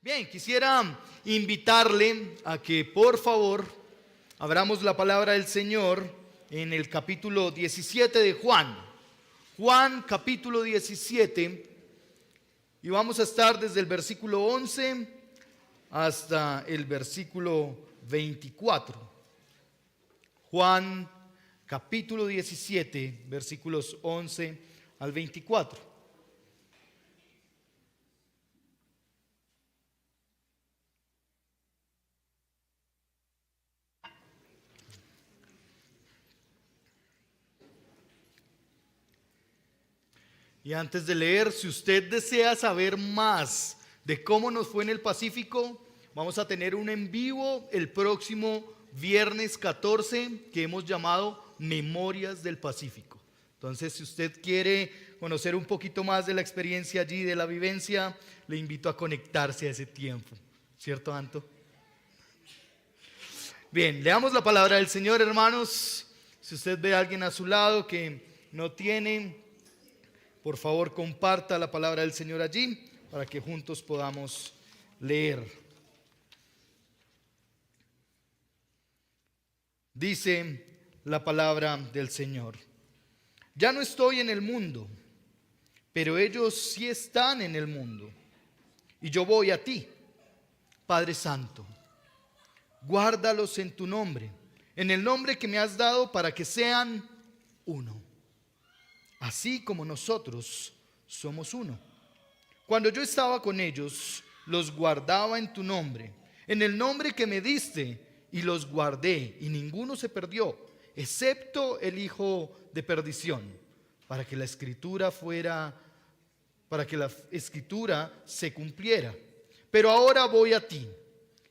Bien, quisiera invitarle a que por favor abramos la palabra del Señor en el capítulo 17 de Juan. Juan capítulo 17, y vamos a estar desde el versículo 11 hasta el versículo 24. Juan capítulo 17, versículos 11 al 24. Y antes de leer, si usted desea saber más de cómo nos fue en el Pacífico, vamos a tener un en vivo el próximo viernes 14 que hemos llamado Memorias del Pacífico. Entonces, si usted quiere conocer un poquito más de la experiencia allí, de la vivencia, le invito a conectarse a ese tiempo. ¿Cierto, Anto? Bien, leamos la palabra del Señor, hermanos. Si usted ve a alguien a su lado que no tiene, por favor, comparta la palabra del Señor allí para que juntos podamos leer. Dice la palabra del Señor: ya no estoy en el mundo, pero ellos sí están en el mundo. Y yo voy a ti, Padre Santo. Guárdalos en tu nombre, en el nombre que me has dado, para que sean uno, así como nosotros somos uno. Cuando yo estaba con ellos, los guardaba en tu nombre, en el nombre que me diste, y los guardé, y ninguno se perdió, excepto el hijo de perdición, para que la escritura se cumpliera. Pero ahora voy a ti,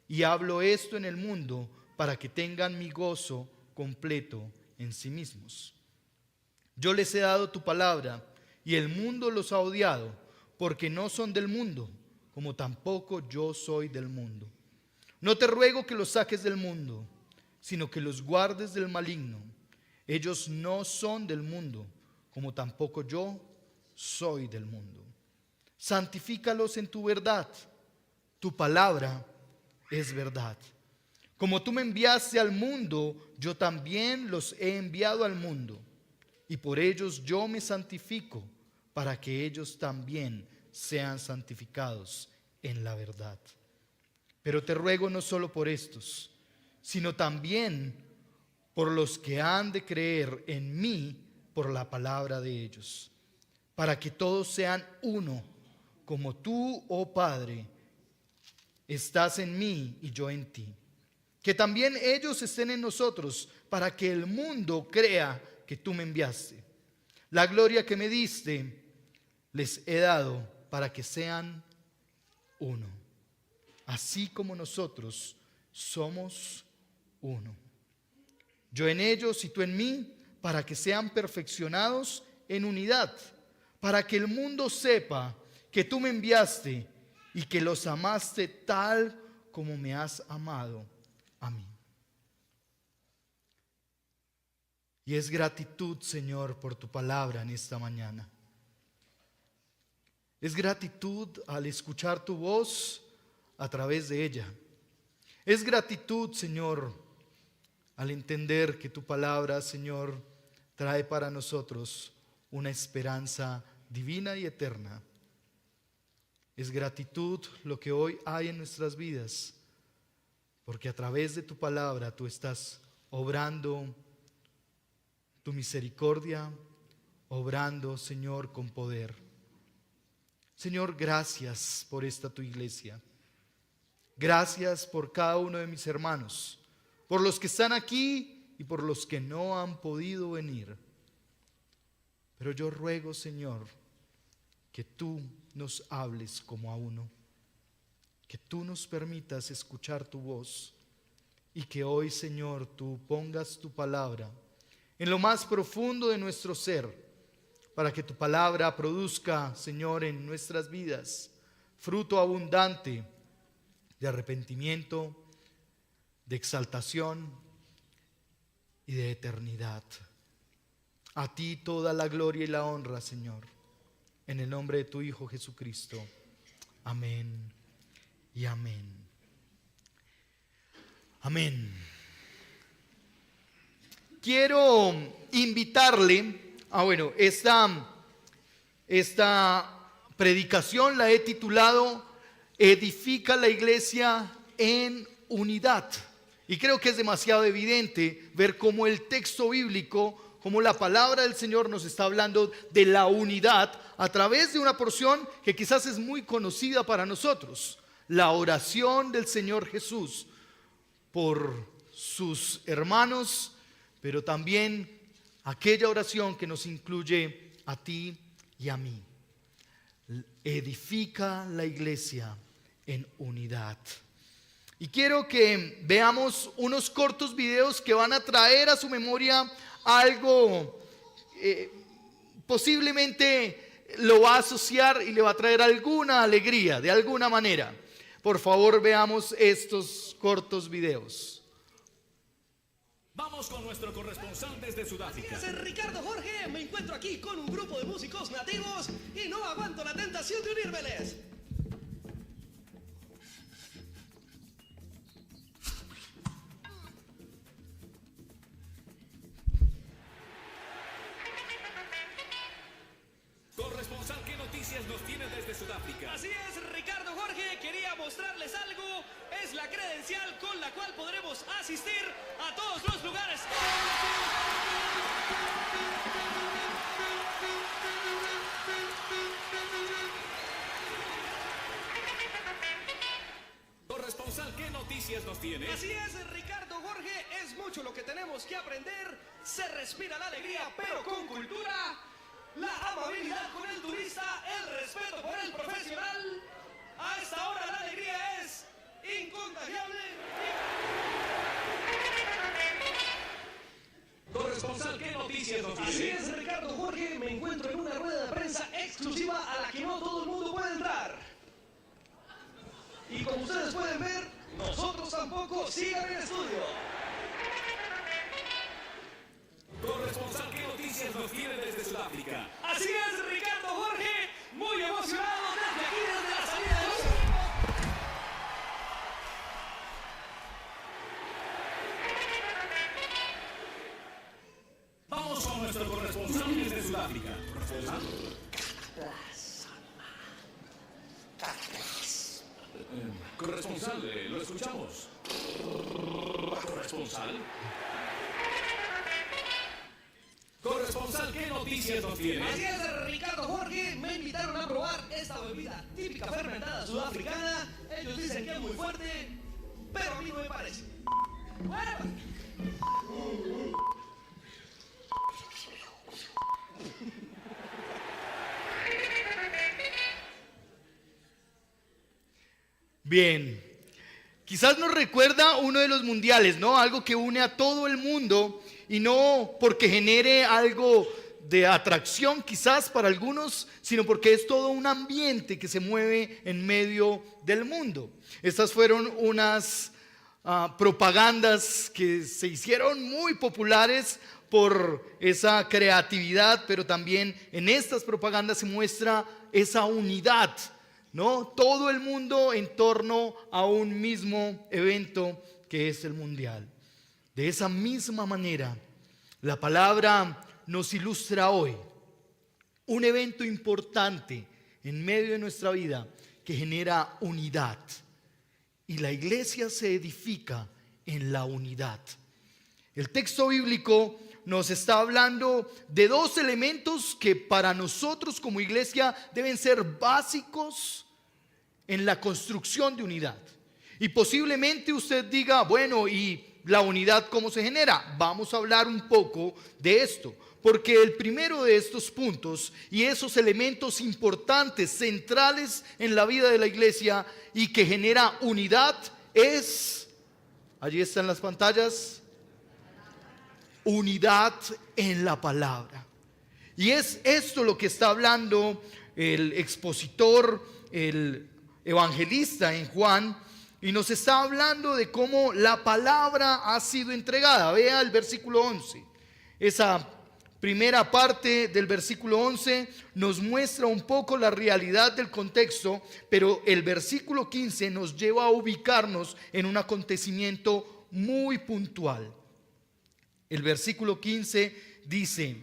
y hablo esto en el mundo, para que tengan mi gozo completo en sí mismos. Yo les he dado tu palabra, y el mundo los ha odiado, porque no son del mundo, como tampoco yo soy del mundo. No te ruego que los saques del mundo, sino que los guardes del maligno. Ellos no son del mundo, como tampoco yo soy del mundo. Santifícalos en tu verdad. Tu palabra es verdad. Como tú me enviaste al mundo, yo también los he enviado al mundo. Y por ellos yo me santifico, para que ellos también sean santificados en la verdad. Pero te ruego no solo por estos, sino también por los que han de creer en mí por la palabra de ellos, para que todos sean uno, como tú, oh Padre, estás en mí y yo en ti. Que también ellos estén en nosotros, para que el mundo crea que tú me enviaste. La gloria que me diste les he dado, para que sean uno, así como nosotros somos uno. Yo en ellos y tú en mí, para que sean perfeccionados en unidad, para que el mundo sepa que tú me enviaste y que los amaste tal como me has amado a mí. Y es gratitud, Señor, por tu palabra en esta mañana. Es gratitud al escuchar tu voz a través de ella. Es gratitud, Señor, al entender que tu palabra, Señor, trae para nosotros una esperanza divina y eterna. Es gratitud lo que hoy hay en nuestras vidas, porque a través de tu palabra tú estás obrando tu misericordia, obrando, Señor, con poder. Señor, gracias por esta tu iglesia. Gracias por cada uno de mis hermanos, por los que están aquí y por los que no han podido venir. Pero yo ruego, Señor, que tú nos hables como a uno, que tú nos permitas escuchar tu voz y que hoy, Señor, tú pongas tu palabra en lo más profundo de nuestro ser, para que tu palabra produzca, Señor, en nuestras vidas fruto abundante de arrepentimiento, de exaltación y de eternidad. A ti toda la gloria y la honra, Señor, en el nombre de tu Hijo Jesucristo. Amén y amén. Amén. Quiero invitarle esta predicación la he titulado Edifica la iglesia en unidad. Y creo que es demasiado evidente ver cómo el texto bíblico, cómo la palabra del Señor nos está hablando de la unidad a través de una porción que quizás es muy conocida para nosotros, la oración del Señor Jesús por sus hermanos, pero también aquella oración que nos incluye a ti y a mí. Edifica la iglesia en unidad. Y quiero que veamos unos cortos videos que van a traer a su memoria algo, posiblemente lo va a asociar y le va a traer alguna alegría de alguna manera. Por favor, veamos estos cortos videos. Vamos con nuestro corresponsal desde Sudáfrica. Así es, Ricardo Jorge, me encuentro aquí con un grupo de músicos nativos y no aguanto la tentación de unírmeles. Corresponsal, ¿qué noticias nos tiene desde Sudáfrica? Así es, Ricardo Jorge, quería mostrarles algo. Es la credencial con la cual podremos asistir a todos los lugares. Corresponsal, ¿qué noticias nos tiene? Así es, Ricardo Jorge, es mucho lo que tenemos que aprender. Se respira la alegría, pero con cultura. La amabilidad con el turista, el respeto por el profesional. A esta hora la alegría es incontagiable. Corresponsal, ¿qué noticias nos tiene? Así es, Ricardo Jorge, me encuentro en una rueda de prensa exclusiva a la que no todo el mundo puede entrar. Y como ustedes pueden ver, nosotros tampoco. Sigan en el estudio. Corresponsal, ¿qué noticias nos tiene desde Sudáfrica? Así es, Ricardo Jorge, muy emocionado desde aquí, desde la salida de los... Vamos con nuestro corresponsal desde Sudáfrica. Corresponsal. Corresponsal, lo escuchamos. Corresponsal. Corresponsal, ¿qué noticias nos tiene? Así es, Ricardo Jorge, me invitaron a probar esta bebida típica fermentada sudafricana. Ellos dicen que es muy fuerte, pero a mí no me parece. Bueno. Bien, quizás nos recuerda uno de los mundiales, ¿no? Algo que une a todo el mundo y no porque genere algo de atracción quizás para algunos, sino porque es todo un ambiente que se mueve en medio del mundo. Estas fueron unas propagandas que se hicieron muy populares por esa creatividad, pero también en estas propagandas se muestra esa unidad, ¿no? Todo el mundo en torno a un mismo evento que es el mundial. De esa misma manera, la palabra nos ilustra hoy un evento importante en medio de nuestra vida que genera unidad. Y la iglesia se edifica en la unidad. El texto bíblico nos está hablando de dos elementos que para nosotros como iglesia deben ser básicos en la construcción de unidad. Y posiblemente usted diga, bueno, ¿y la unidad cómo se genera? Vamos a hablar un poco de esto, porque el primero de estos puntos y esos elementos importantes, centrales en la vida de la iglesia y que genera unidad es, allí están las pantallas, unidad en la palabra. Y es esto lo que está hablando el expositor, el evangelista en Juan, y nos está hablando de cómo la palabra ha sido entregada. Vea el versículo 11, esa primera parte del versículo 11 nos muestra un poco la realidad del contexto, pero el versículo 15 nos lleva a ubicarnos en un acontecimiento muy puntual. El versículo 15 dice,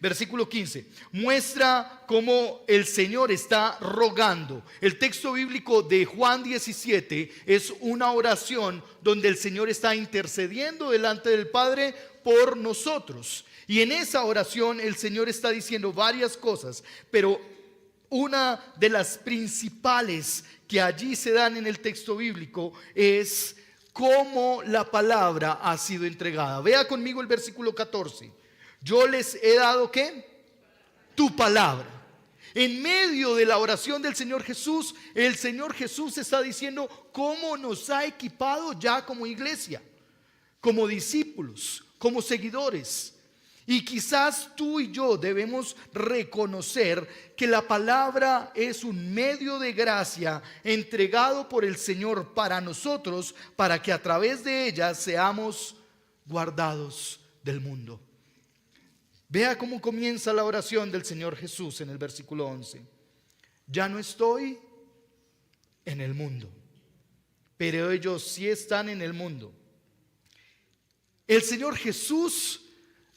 versículo 15, muestra cómo el Señor está rogando. El texto bíblico de Juan 17 es una oración donde el Señor está intercediendo delante del Padre por nosotros. Y en esa oración el Señor está diciendo varias cosas, pero una de las principales que allí se dan en el texto bíblico es cómo la palabra ha sido entregada. Vea conmigo el versículo 14. Yo les he dado ¿qué? Tu palabra. En medio de la oración del Señor Jesús, el Señor Jesús está diciendo cómo nos ha equipado ya como iglesia, como discípulos, como seguidores. Y quizás tú y yo debemos reconocer que la palabra es un medio de gracia entregado por el Señor para nosotros, para que a través de ella seamos guardados del mundo. Vea cómo comienza la oración del Señor Jesús en el versículo 11. Ya no estoy en el mundo, pero ellos sí están en el mundo. El Señor Jesús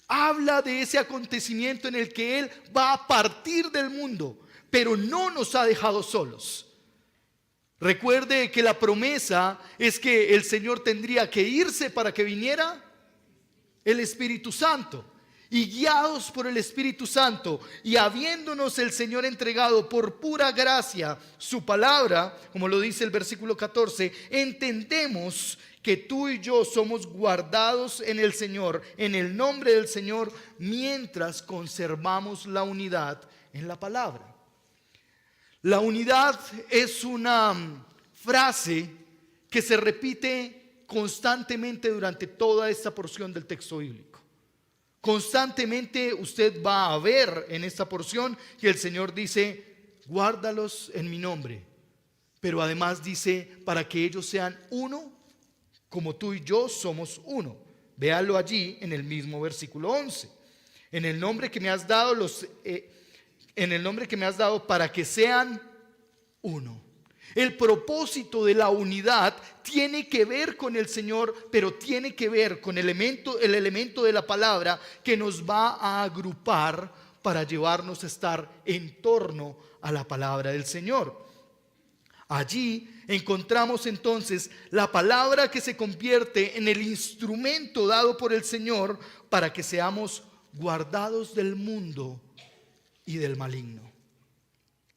habla de ese acontecimiento en el que Él va a partir del mundo, pero no nos ha dejado solos. Recuerde que la promesa es que el Señor tendría que irse para que viniera el Espíritu Santo. Y guiados por el Espíritu Santo y habiéndonos el Señor entregado por pura gracia su palabra, como lo dice el versículo 14, entendemos que tú y yo somos guardados en el Señor, en el nombre del Señor, mientras conservamos la unidad en la palabra. La unidad es una frase que se repite constantemente durante toda esta porción del texto bíblico. Constantemente usted va a ver en esta porción que el Señor dice, guárdalos en mi nombre. Pero además dice, para que ellos sean uno, como tú y yo somos uno. Véalo allí en el mismo versículo 11. En el nombre que me has dado, para que sean uno. El propósito de la unidad tiene que ver con el Señor, pero tiene que ver con el elemento de la palabra que nos va a agrupar para llevarnos a estar en torno a la palabra del Señor. Allí encontramos entonces la palabra que se convierte en el instrumento dado por el Señor para que seamos guardados del mundo y del maligno.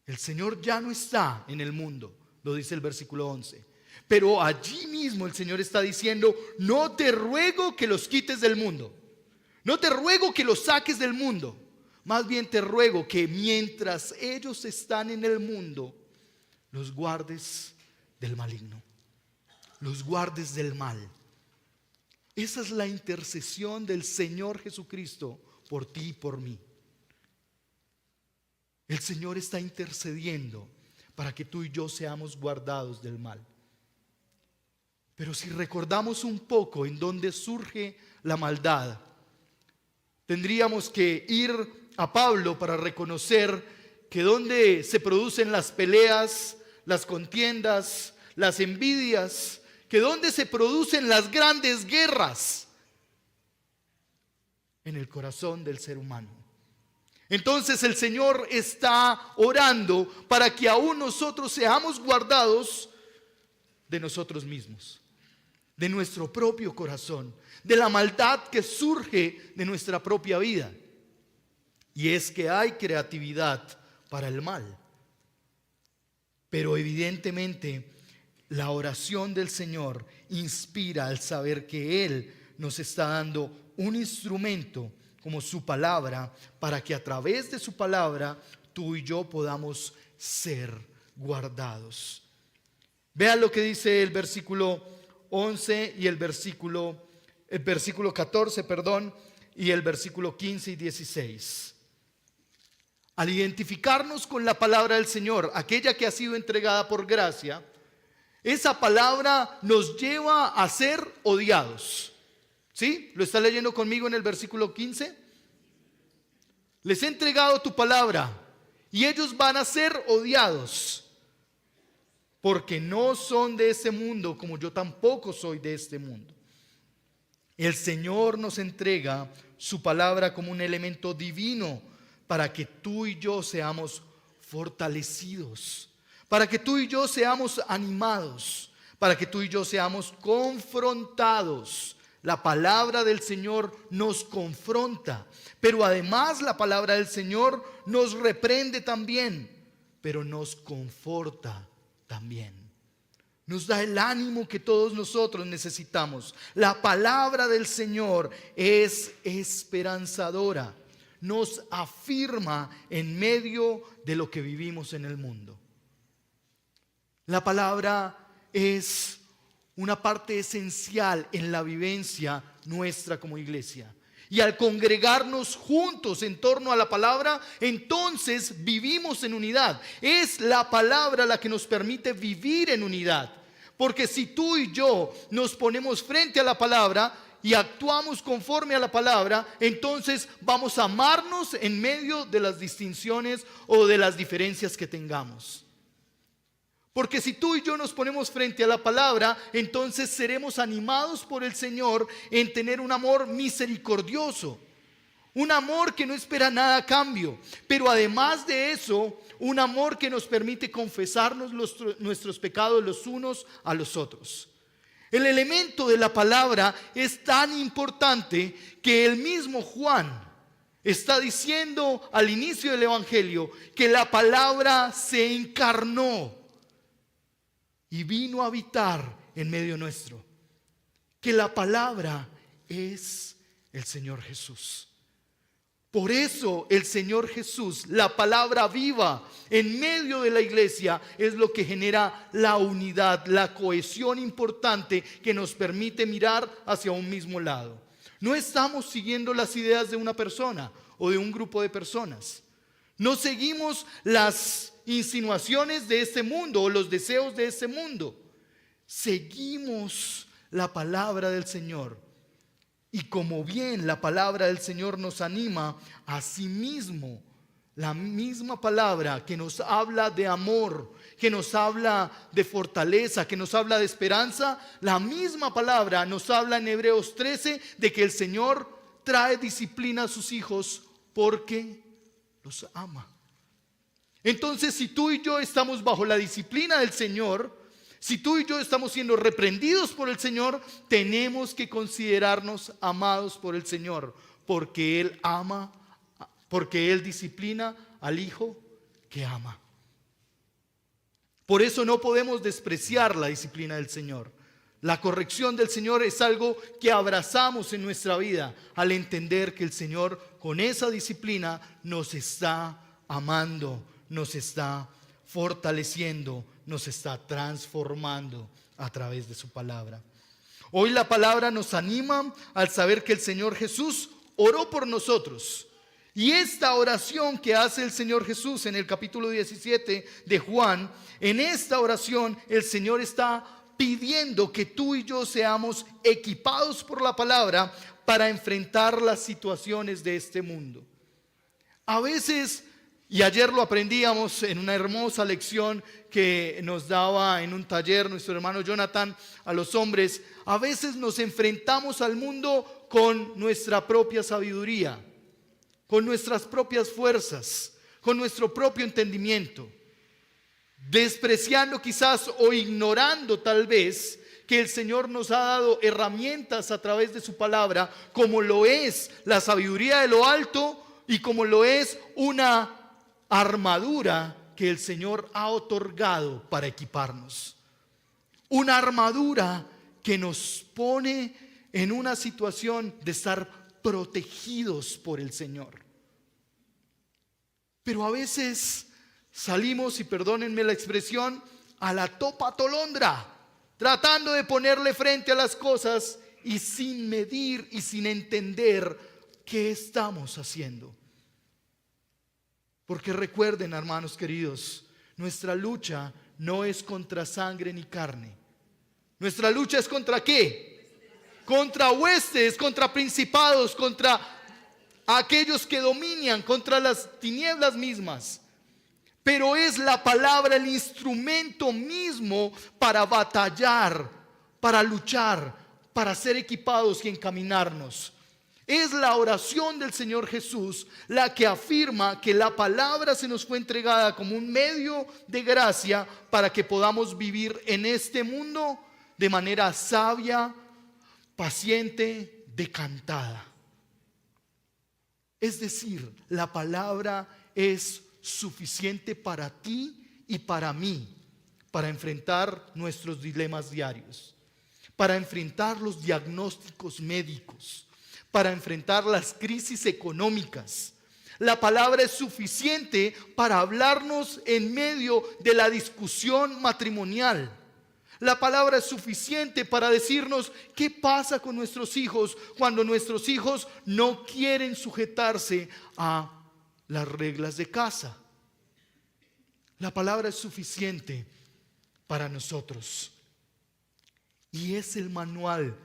El Señor ya no está en el mundo, lo dice el versículo 11. Pero allí mismo el Señor está diciendo, no te ruego que los quites del mundo. No te ruego que los saques del mundo. Más bien te ruego que mientras ellos están en el mundo, los guardes del maligno. Los guardes del mal. Esa es la intercesión del Señor Jesucristo por ti y por mí. El Señor está intercediendo para que tú y yo seamos guardados del mal. Pero si recordamos un poco en dónde surge la maldad, tendríamos que ir a Pablo para reconocer que donde se producen las peleas, las contiendas, las envidias, que donde se producen las grandes guerras, en el corazón del ser humano. Entonces el Señor está orando para que aún nosotros seamos guardados de nosotros mismos, de nuestro propio corazón, de la maldad que surge de nuestra propia vida. Y es que hay creatividad para el mal. Pero evidentemente la oración del Señor inspira al saber que Él nos está dando un instrumento como su palabra, para que a través de su palabra tú y yo podamos ser guardados. Vean lo que dice el versículo 11 y el versículo 14, y el versículo 15 y 16. Al identificarnos con la palabra del Señor, aquella que ha sido entregada por gracia, Esa palabra nos lleva a ser odiados. ¿Sí? ¿Lo está leyendo conmigo en el versículo 15? Les he entregado tu palabra y ellos van a ser odiados, porque no son de este mundo, como yo tampoco soy de este mundo. El Señor nos entrega su palabra como un elemento divino para que tú y yo seamos fortalecidos, para que tú y yo seamos animados, para que tú y yo seamos confrontados. La palabra del Señor nos confronta, pero además la palabra del Señor nos reprende también, pero nos conforta también. Nos da el ánimo que todos nosotros necesitamos. La palabra del Señor es esperanzadora. Nos afirma en medio de lo que vivimos en el mundo. La palabra es una parte esencial en la vivencia nuestra como iglesia. Y al congregarnos juntos en torno a la palabra, entonces vivimos en unidad. Es la palabra la que nos permite vivir en unidad. Porque si tú y yo nos ponemos frente a la palabra y actuamos conforme a la palabra, entonces vamos a amarnos en medio de las distinciones o de las diferencias que tengamos. Porque si tú y yo nos ponemos frente a la palabra, entonces seremos animados por el Señor en tener un amor misericordioso, un amor que no espera nada a cambio, pero además de eso, un amor que nos permite confesarnos nuestros pecados los unos a los otros. El elemento de la palabra es tan importante que el mismo Juan está diciendo al inicio del Evangelio que la palabra se encarnó y vino a habitar en medio nuestro. Que la palabra es el Señor Jesús. Por eso el Señor Jesús, la palabra viva en medio de la iglesia, es lo que genera la unidad, la cohesión importante que nos permite mirar hacia un mismo lado. No estamos siguiendo las ideas de una persona o de un grupo de personas. No seguimos las insinuaciones de este mundo o los deseos de este mundo. Seguimos la palabra del Señor. Y como bien la palabra del Señor nos anima, a sí mismo, la misma palabra que nos habla de amor, que nos habla de fortaleza, que nos habla de esperanza, la misma palabra nos habla en Hebreos 13 de que el Señor trae disciplina a sus hijos porque los ama. Entonces, si tú y yo estamos bajo la disciplina del Señor, si tú y yo estamos siendo reprendidos por el Señor, tenemos que considerarnos amados por el Señor, porque Él ama, porque Él disciplina al hijo que ama. Por eso no podemos despreciar la disciplina del Señor. La corrección del Señor es algo que abrazamos en nuestra vida al entender que el Señor con esa disciplina nos está amando, nos está fortaleciendo, nos está transformando a través de su palabra. Hoy la palabra nos anima al saber que el Señor Jesús oró por nosotros. Y esta oración que hace el Señor Jesús en el capítulo 17 de Juan, en esta oración el Señor está pidiendo que tú y yo seamos equipados por la palabra para enfrentar las situaciones de este mundo. A veces, y ayer lo aprendíamos en una hermosa lección que nos daba en un taller nuestro hermano Jonathan a los hombres, a veces nos enfrentamos al mundo con nuestra propia sabiduría, con nuestras propias fuerzas, con nuestro propio entendimiento, despreciando quizás o ignorando tal vez que el Señor nos ha dado herramientas a través de su palabra, como lo es la sabiduría de lo alto y como lo es una armadura que el Señor ha otorgado para equiparnos. Una armadura que nos pone en una situación de estar protegidos por el Señor. Pero a veces salimos, y perdónenme la expresión, a la topa tolondra, tratando de ponerle frente a las cosas y sin medir y sin entender qué estamos haciendo. Porque recuerden, hermanos queridos, nuestra lucha no es contra sangre ni carne. Nuestra lucha es ¿contra qué? Contra huestes, contra principados, contra aquellos que dominan, contra las tinieblas mismas. Pero es la palabra el instrumento mismo para batallar, para luchar, para ser equipados y encaminarnos. Es la oración del Señor Jesús la que afirma que la palabra se nos fue entregada como un medio de gracia para que podamos vivir en este mundo de manera sabia, paciente, decantada. Es decir, la palabra es suficiente para ti y para mí, para enfrentar nuestros dilemas diarios, para enfrentar los diagnósticos médicos, para enfrentar las crisis económicas. La palabra es suficiente para hablarnos en medio de la discusión matrimonial. La palabra es suficiente para decirnos qué pasa con nuestros hijos cuando nuestros hijos no quieren sujetarse a las reglas de casa. La palabra es suficiente para nosotros. Y es el manual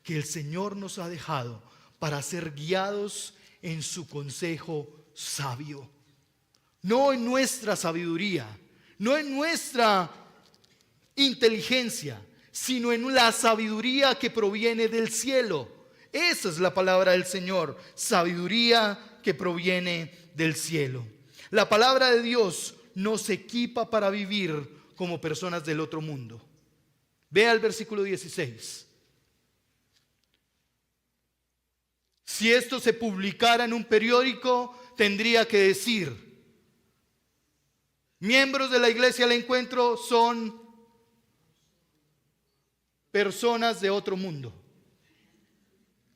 que el Señor nos ha dejado para ser guiados en su consejo sabio. No en nuestra sabiduría, no en nuestra inteligencia, sino en la sabiduría que proviene del cielo. Esa es la palabra del Señor, sabiduría que proviene del cielo. La palabra de Dios nos equipa para vivir como personas del otro mundo. Vea el versículo 16. Si esto se publicara en un periódico, tendría que decir: miembros de la Iglesia del Encuentro son personas de otro mundo.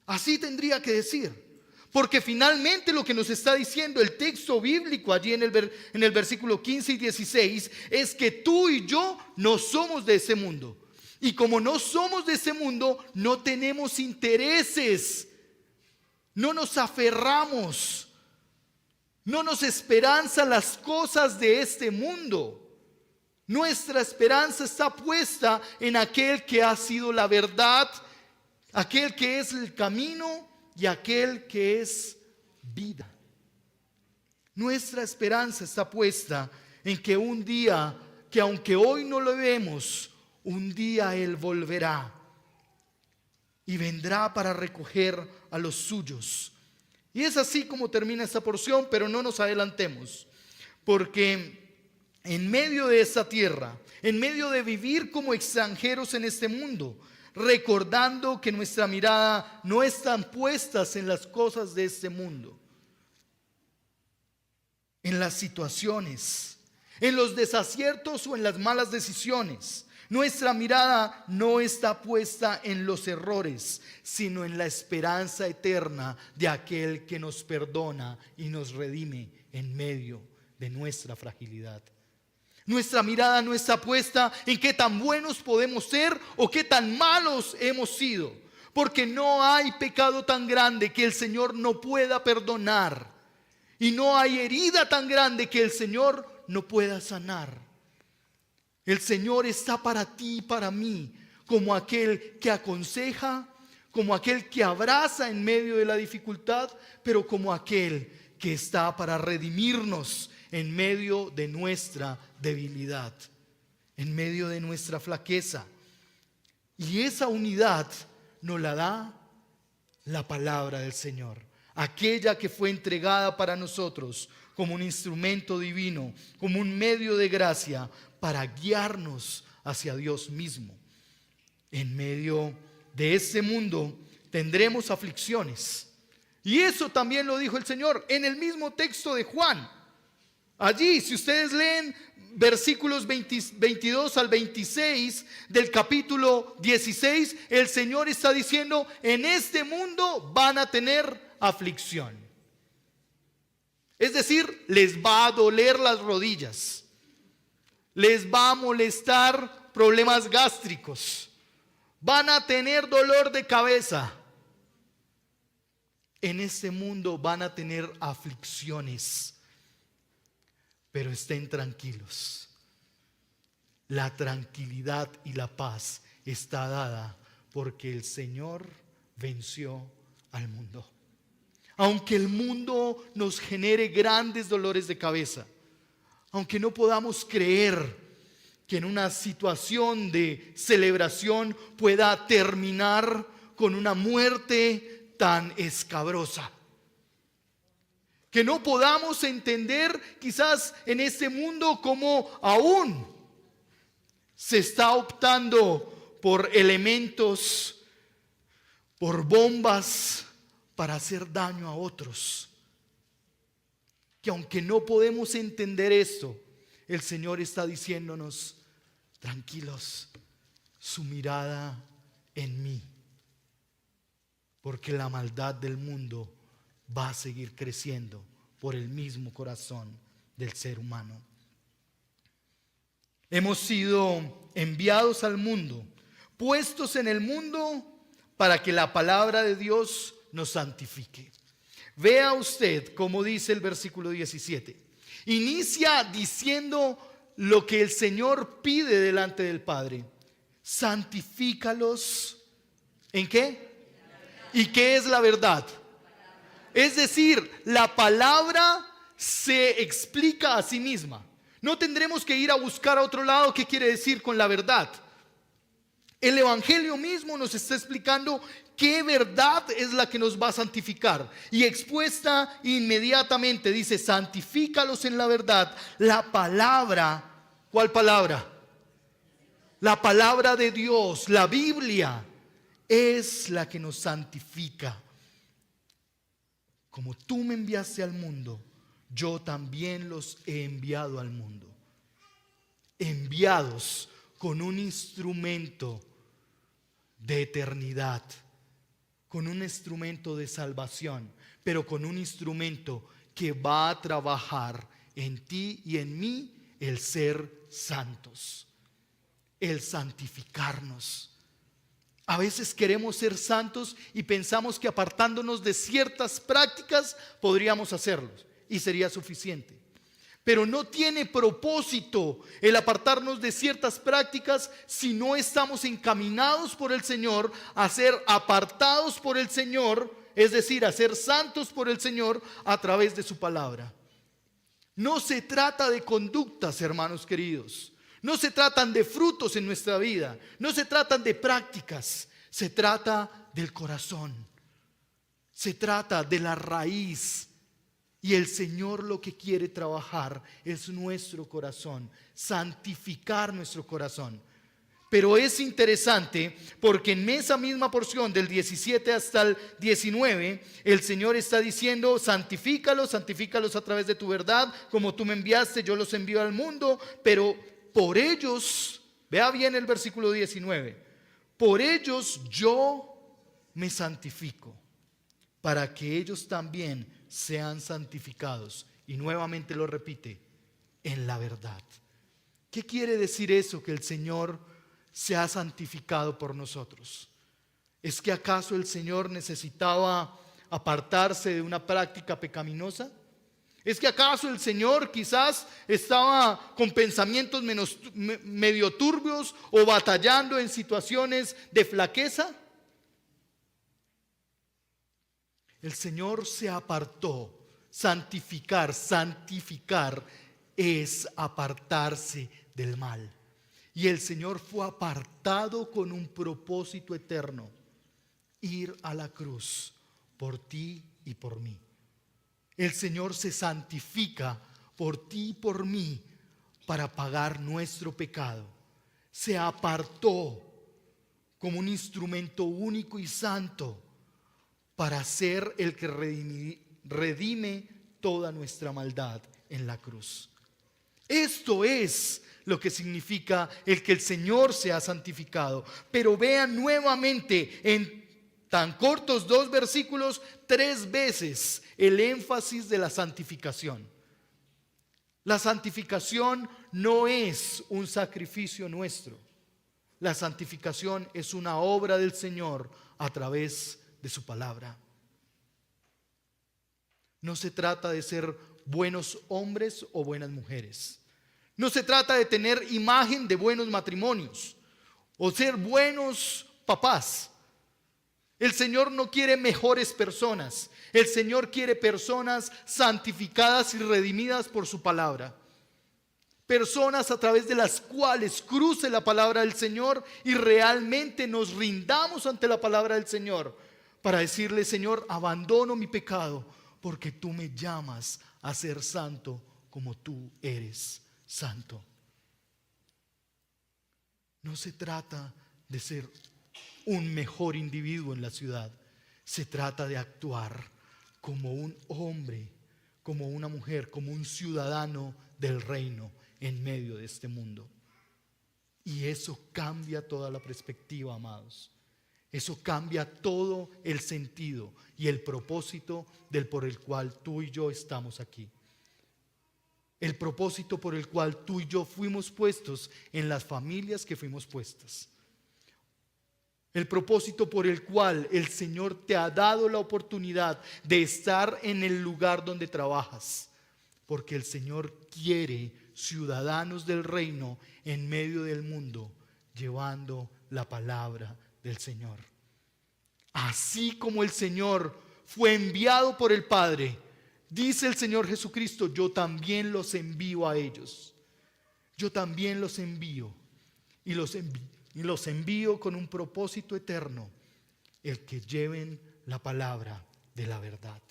Así tendría que decir. Porque finalmente lo que nos está diciendo el texto bíblico allí en el versículo 15 y 16 es que tú y yo no somos de ese mundo. Y como no somos de ese mundo, no tenemos intereses, no nos aferramos, no nos esperanzan las cosas de este mundo. Nuestra esperanza está puesta en aquel que ha sido la verdad, aquel que es el camino y aquel que es vida. Nuestra esperanza está puesta en que un día, que aunque hoy no lo vemos, un día Él volverá y vendrá para recoger a los suyos. Y es así como termina esta porción, pero no nos adelantemos, porque en medio de esta tierra, en medio de vivir como extranjeros en este mundo, recordando que nuestra mirada no están puestas en las cosas de este mundo, en las situaciones, en los desaciertos o en las malas decisiones. Nuestra mirada no está puesta en los errores, sino en la esperanza eterna de aquel que nos perdona y nos redime en medio de nuestra fragilidad. Nuestra mirada no está puesta en qué tan buenos podemos ser o qué tan malos hemos sido, porque no hay pecado tan grande que el Señor no pueda perdonar, y no hay herida tan grande que el Señor no pueda sanar. El Señor está para ti y para mí como aquel que aconseja, como aquel que abraza en medio de la dificultad, pero como aquel que está para redimirnos en medio de nuestra debilidad, en medio de nuestra flaqueza. Y esa unidad nos la da la palabra del Señor, aquella que fue entregada para nosotros como un instrumento divino, como un medio de gracia para guiarnos hacia Dios mismo. En medio de este mundo tendremos aflicciones. Y eso también lo dijo el Señor en el mismo texto de Juan. Allí, si ustedes leen versículos 22 al 26 del capítulo 16, el Señor está diciendo: en este mundo van a tener aflicción. Es decir, les va a doler las rodillas, les va a molestar problemas gástricos, van a tener dolor de cabeza. En este mundo van a tener aflicciones. Pero estén tranquilos. la tranquilidad y la paz está dada porque el Señor venció al mundo. Aunque el mundo nos genere grandes dolores de cabeza, aunque no podamos creer que en una situación de celebración pueda terminar con una muerte tan escabrosa, que no podamos entender quizás en este mundo cómo aún se está optando por elementos, por bombas para hacer daño a otros. Que aunque no podemos entender esto, el Señor está diciéndonos: tranquilos, su mirada en mí, porque la maldad del mundo va a seguir creciendo por el mismo corazón del ser humano. Hemos sido enviados al mundo, puestos en el mundo para que la palabra de Dios nos santifique. Vea usted cómo dice el versículo 17. Inicia diciendo lo que el Señor pide delante del Padre: santifícalos. ¿En qué? ¿Y qué es la verdad? Es decir, la palabra se explica a sí misma. No tendremos que ir a buscar a otro lado qué quiere decir con la verdad. El Evangelio mismo nos está explicando qué verdad es la que nos va a santificar. Y expuesta inmediatamente dice: santifícalos en la verdad. La palabra, ¿cuál palabra? La palabra de Dios, la Biblia, es la que nos santifica. Como tú me enviaste al mundo, yo también los he enviado al mundo. Enviados con un instrumento de eternidad, con un instrumento de salvación, pero con un instrumento que va a trabajar en ti y en mí, el ser santos, el santificarnos. A veces queremos ser santos y pensamos que apartándonos de ciertas prácticas podríamos hacerlo y sería suficiente. Pero no tiene propósito el apartarnos de ciertas prácticas si no estamos encaminados por el Señor a ser apartados por el Señor, es decir, a ser santos por el Señor a través de su palabra. No se trata de conductas, hermanos queridos. No se tratan de frutos en nuestra vida, no se tratan de prácticas, se trata del corazón, se trata de la raíz. Y el Señor lo que quiere trabajar es nuestro corazón, santificar nuestro corazón. Pero es interesante porque en esa misma porción del 17 hasta el 19, el Señor está diciendo: santifícalos, santifícalos a través de tu verdad, como tú me enviaste, yo los envío al mundo, pero por ellos, vea bien el versículo 19, por ellos yo me santifico, para que ellos también sean santificados. Y nuevamente lo repite: en la verdad. ¿Qué quiere decir eso? Que el Señor se ha santificado por nosotros. ¿Es que acaso el Señor necesitaba apartarse de una práctica pecaminosa? ¿Es que acaso el Señor quizás estaba con pensamientos medio turbios o batallando en situaciones de flaqueza? El Señor se apartó. Santificar es apartarse del mal. Y el Señor fue apartado con un propósito eterno: ir a la cruz por ti y por mí. El Señor se santifica por ti y por mí para pagar nuestro pecado. Se apartó como un instrumento único y santo para ser el que redime toda nuestra maldad en la cruz. Esto es lo que significa el que el Señor se ha santificado. Pero vean nuevamente en tan cortos 2 versículos 3 veces el énfasis de la santificación. La santificación no es un sacrificio nuestro. La santificación es una obra del Señor a través de su palabra. No se trata de ser buenos hombres o buenas mujeres. No se trata de tener imagen de buenos matrimonios o ser buenos papás. El Señor no quiere mejores personas. El Señor quiere personas santificadas y redimidas por su palabra. Personas a través de las cuales cruce la palabra del Señor y realmente nos rindamos ante la palabra del Señor para decirle: Señor, abandono mi pecado porque tú me llamas a ser santo como tú eres santo. No se trata de ser un mejor individuo en la ciudad. Se trata de actuar como un hombre, como una mujer, como un ciudadano del reino en medio de este mundo. Y eso cambia toda la perspectiva, amados. Eso cambia todo el sentido y el propósito por el cual tú y yo estamos aquí. El propósito por el cual tú y yo fuimos puestos en las familias que fuimos puestas. El propósito por el cual el Señor te ha dado la oportunidad de estar en el lugar donde trabajas. Porque el Señor quiere ciudadanos del reino en medio del mundo, llevando la palabra del Señor. Así como el Señor fue enviado por el Padre, dice el Señor Jesucristo: yo también los envío a ellos. Yo también los envío. Y los envío con un propósito eterno: el que lleven la palabra de la verdad.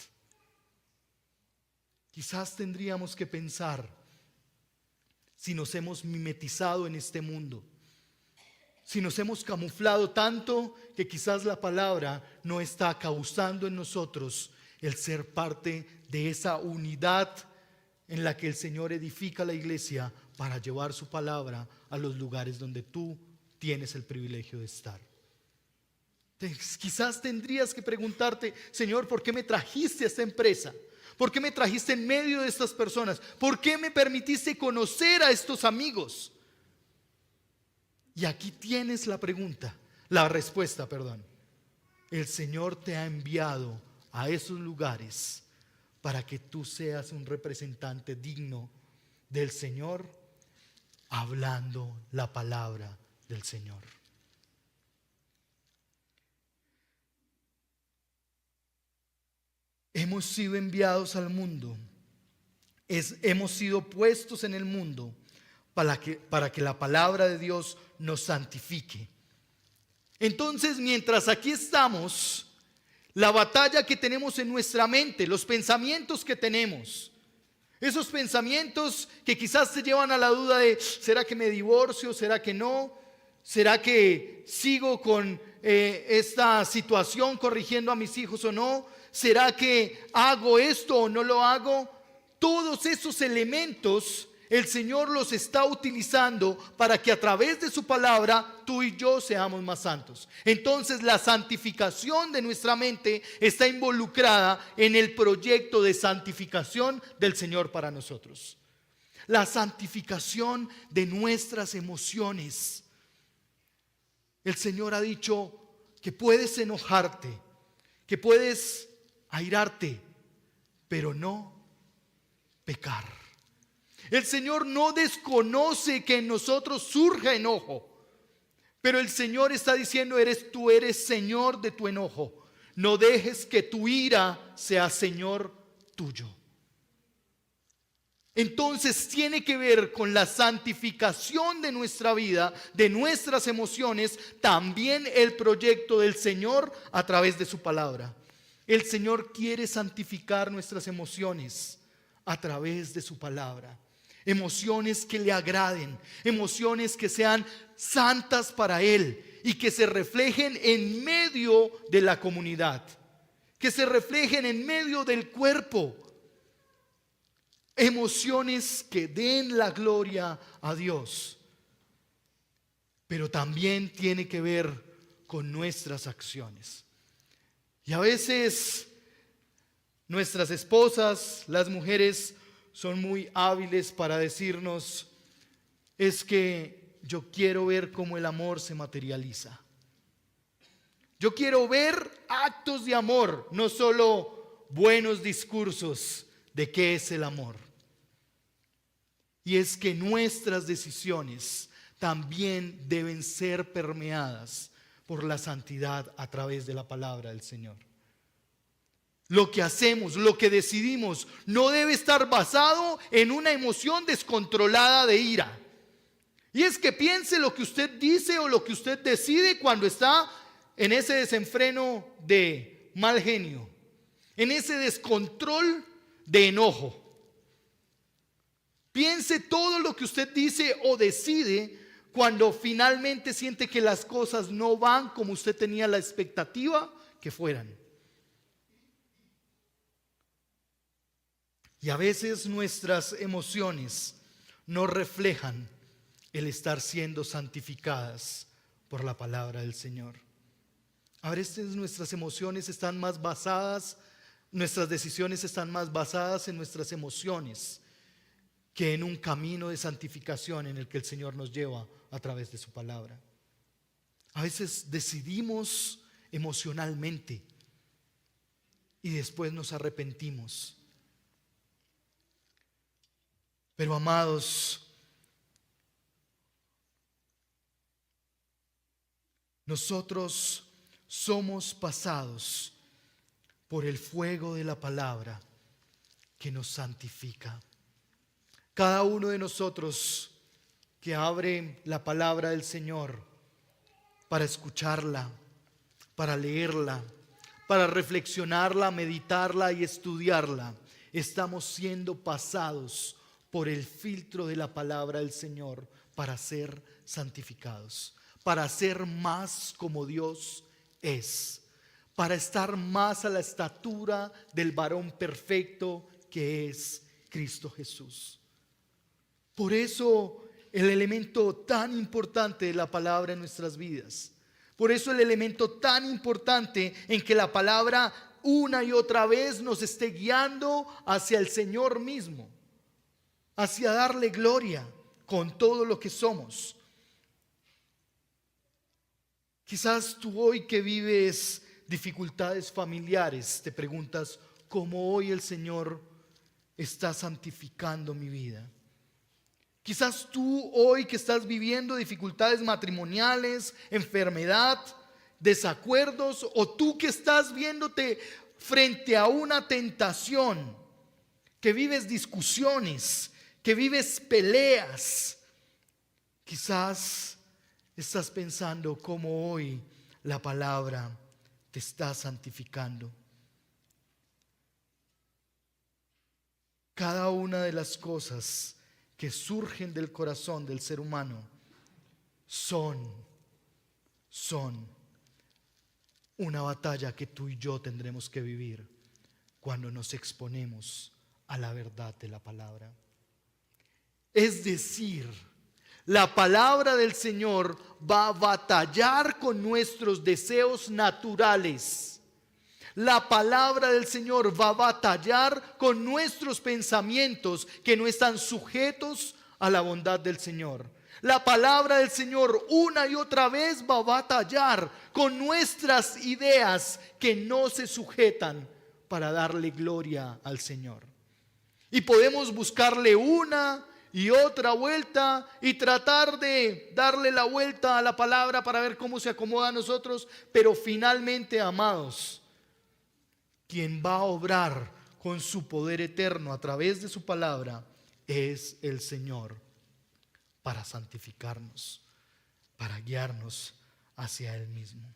Quizás tendríamos que pensar si nos hemos mimetizado en este mundo, si nos hemos camuflado tanto que quizás la palabra no está causando en nosotros el ser parte de esa unidad en la que el Señor edifica la iglesia para llevar su palabra a los lugares donde tú tienes el privilegio de estar. Quizás tendrías que preguntarte: Señor, ¿por qué me trajiste a esta empresa? ¿Por qué me trajiste en medio de estas personas? ¿Por qué me permitiste conocer a estos amigos? Y aquí tienes la respuesta. El Señor te ha enviado a esos lugares para que tú seas un representante digno del Señor, hablando la palabra del Señor. Hemos sido enviados al mundo, hemos sido puestos en el mundo para que la palabra de Dios nos santifique. Entonces, mientras aquí estamos, la batalla que tenemos en nuestra mente, los pensamientos que tenemos, esos pensamientos que quizás te llevan a la duda de: ¿será que me divorcio? ¿Será que no? ¿Será que sigo con esta situación corrigiendo a mis hijos o no? ¿Será que hago esto o no lo hago? Todos esos elementos el Señor los está utilizando para que a través de su palabra tú y yo seamos más santos. Entonces la santificación de nuestra mente está involucrada en el proyecto de santificación del Señor para nosotros. La santificación de nuestras emociones. El Señor ha dicho que puedes enojarte, que puedes airarte, pero no pecar. El Señor no desconoce que en nosotros surja enojo, pero el Señor está diciendo: tú eres Señor de tu enojo. No dejes que tu ira sea Señor tuyo. Entonces tiene que ver con la santificación de nuestra vida, de nuestras emociones, también el proyecto del Señor a través de su palabra. El Señor quiere santificar nuestras emociones a través de su palabra. Emociones que le agraden, emociones que sean santas para Él y que se reflejen en medio de la comunidad, que se reflejen en medio del cuerpo. Emociones que den la gloria a Dios. Pero también tiene que ver con nuestras acciones. Y a veces nuestras esposas, las mujeres, son muy hábiles para decirnos: es que yo quiero ver cómo el amor se materializa. Yo quiero ver actos de amor, no solo buenos discursos de qué es el amor. y es que nuestras decisiones también deben ser permeadas por la santidad a través de la palabra del Señor. Lo que hacemos, lo que decidimos, no debe estar basado en una emoción descontrolada de ira. Y es que piense lo que usted dice o lo que usted decide cuando está en ese desenfreno de mal genio, en ese descontrol de enojo. Piense todo lo que usted dice o decide cuando finalmente siente que las cosas no van como usted tenía la expectativa que fueran. Y a veces nuestras emociones no reflejan el estar siendo santificadas por la palabra del Señor. A veces nuestras emociones están más basadas, nuestras decisiones están más basadas en nuestras emociones que en un camino de santificación en el que el Señor nos lleva a través de su palabra. A veces decidimos emocionalmente y después nos arrepentimos. Pero amados, nosotros somos pasados por el fuego de la palabra que nos santifica. Cada uno de nosotros que abre la palabra del Señor para escucharla, para leerla, para reflexionarla, meditarla y estudiarla, estamos siendo pasados por el filtro de la palabra del Señor para ser santificados, para ser más como Dios es, para estar más a la estatura del varón perfecto que es Cristo Jesús. Por eso el elemento tan importante de la palabra en nuestras vidas, por eso el elemento tan importante en que la palabra una y otra vez nos esté guiando hacia el Señor mismo, hacia darle gloria con todo lo que somos. Quizás tú hoy que vives dificultades familiares te preguntas cómo hoy el Señor está santificando mi vida. Quizás tú hoy que estás viviendo dificultades matrimoniales, enfermedad, desacuerdos, o tú que estás viéndote frente a una tentación, que vives discusiones, que vives peleas, quizás estás pensando cómo hoy la palabra te está santificando. Cada una de las cosas que surgen del corazón del ser humano son una batalla que tú y yo tendremos que vivir cuando nos exponemos a la verdad de la palabra. Es decir, la palabra del Señor va a batallar con nuestros deseos naturales. La palabra del Señor va a batallar con nuestros pensamientos que no están sujetos a la bondad del Señor. La palabra del Señor una y otra vez va a batallar con nuestras ideas que no se sujetan para darle gloria al Señor. Y podemos buscarle una y otra vuelta y tratar de darle la vuelta a la palabra para ver cómo se acomoda a nosotros, pero finalmente, amados, quien va a obrar con su poder eterno a través de su palabra es el Señor, para santificarnos, para guiarnos hacia Él mismo.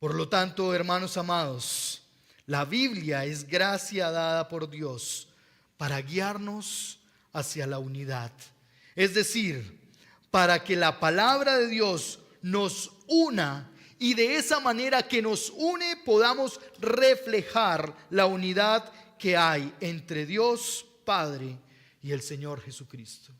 Por lo tanto, hermanos amados, la Biblia es gracia dada por Dios para guiarnos hacia la unidad. Es decir, para que la palabra de Dios nos una y de esa manera que nos une podamos reflejar la unidad que hay entre Dios Padre y el Señor Jesucristo.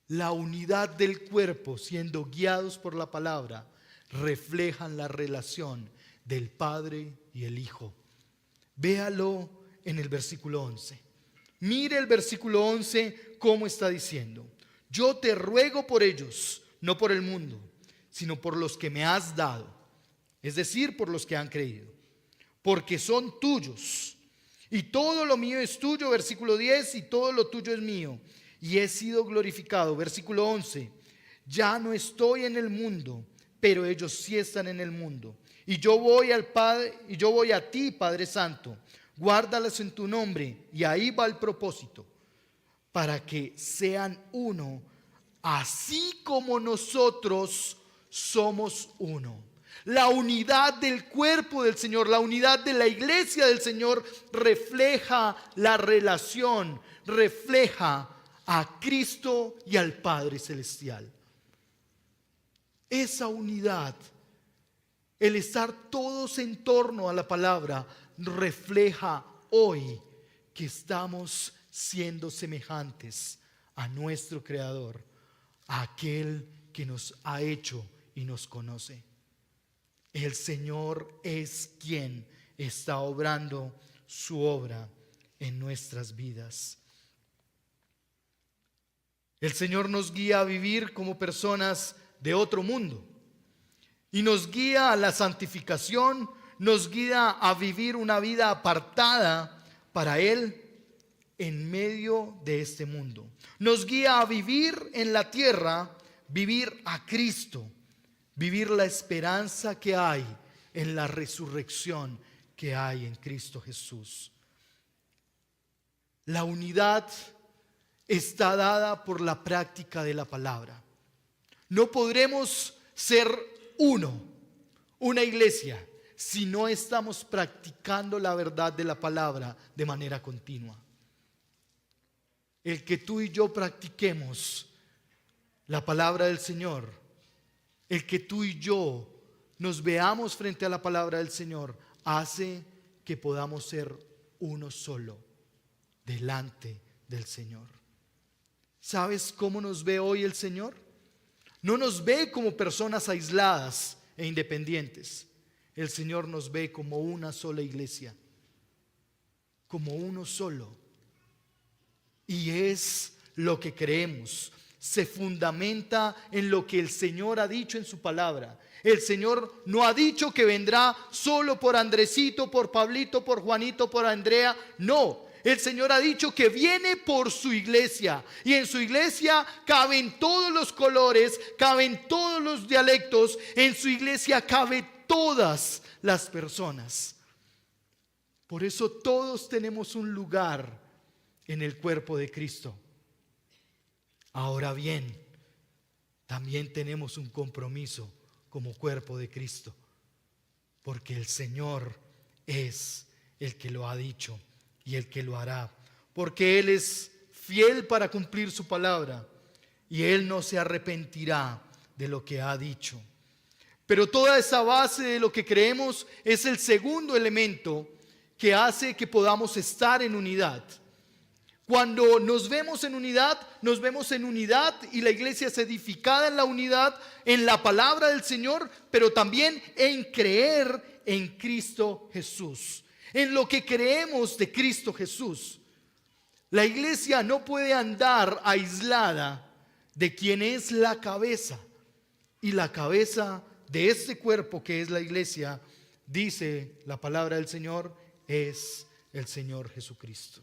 La unidad del cuerpo, siendo guiados por la palabra, reflejan la relación del Padre y el Hijo. Véalo en el versículo 11. Mire el versículo 11 cómo está diciendo: yo te ruego por ellos, no por el mundo, sino por los que me has dado, es decir, por los que han creído, porque son tuyos Y todo lo mío es tuyo, versículo 10, y todo lo tuyo es mío. Y he sido glorificado, versículo 11. Ya no estoy en el mundo, pero ellos sí están en el mundo. Y yo voy al Padre, y yo voy a ti, Padre Santo. Guárdalos en tu nombre. Y ahí va el propósito, para que sean uno, así como nosotros somos uno. La unidad del cuerpo del Señor, la unidad de la iglesia del Señor refleja la relación, refleja a Cristo y al Padre Celestial. Esa unidad, el estar todos en torno a la palabra, refleja hoy que estamos siendo semejantes a nuestro Creador, a aquel que nos ha hecho y nos conoce. El Señor es quien está obrando su obra en nuestras vidas. El Señor nos guía a vivir como personas de otro mundo y nos guía a la santificación, nos guía a vivir una vida apartada para Él en medio de este mundo. Nos guía a vivir en la tierra, vivir a Cristo, vivir la esperanza que hay en la resurrección que hay en Cristo Jesús. La unidad está dada por la práctica de la palabra. No podremos ser una iglesia, si no estamos practicando la verdad de la palabra de manera continua. El que tú y yo practiquemos la palabra del Señor, el que tú y yo nos veamos frente a la palabra del Señor, hace que podamos ser uno solo delante del Señor. ¿Sabes cómo nos ve hoy el Señor? No nos ve como personas aisladas e independientes. El Señor nos ve como una sola iglesia, como uno solo. Y es lo que creemos. Se fundamenta en lo que el Señor ha dicho en su palabra. El Señor no ha dicho que vendrá solo por Andresito, por Pablito, por Juanito, por Andrea. No, el Señor ha dicho que viene por su iglesia. Y en su iglesia caben todos los colores, caben todos los dialectos. En su iglesia caben todas las personas. Por eso todos tenemos un lugar en el cuerpo de Cristo. Ahora bien, también tenemos un compromiso como cuerpo de Cristo, porque el Señor es el que lo ha dicho y el que lo hará, porque Él es fiel para cumplir su palabra y Él no se arrepentirá de lo que ha dicho. Pero toda esa base de lo que creemos es el segundo elemento que hace que podamos estar en unidad. Cuando nos vemos en unidad y la iglesia es edificada en la unidad, en la palabra del Señor, pero también en creer en Cristo Jesús, en lo que creemos de Cristo Jesús. La iglesia no puede andar aislada de quien es la cabeza, y la cabeza de este cuerpo que es la iglesia, dice la palabra del Señor, es el Señor Jesucristo.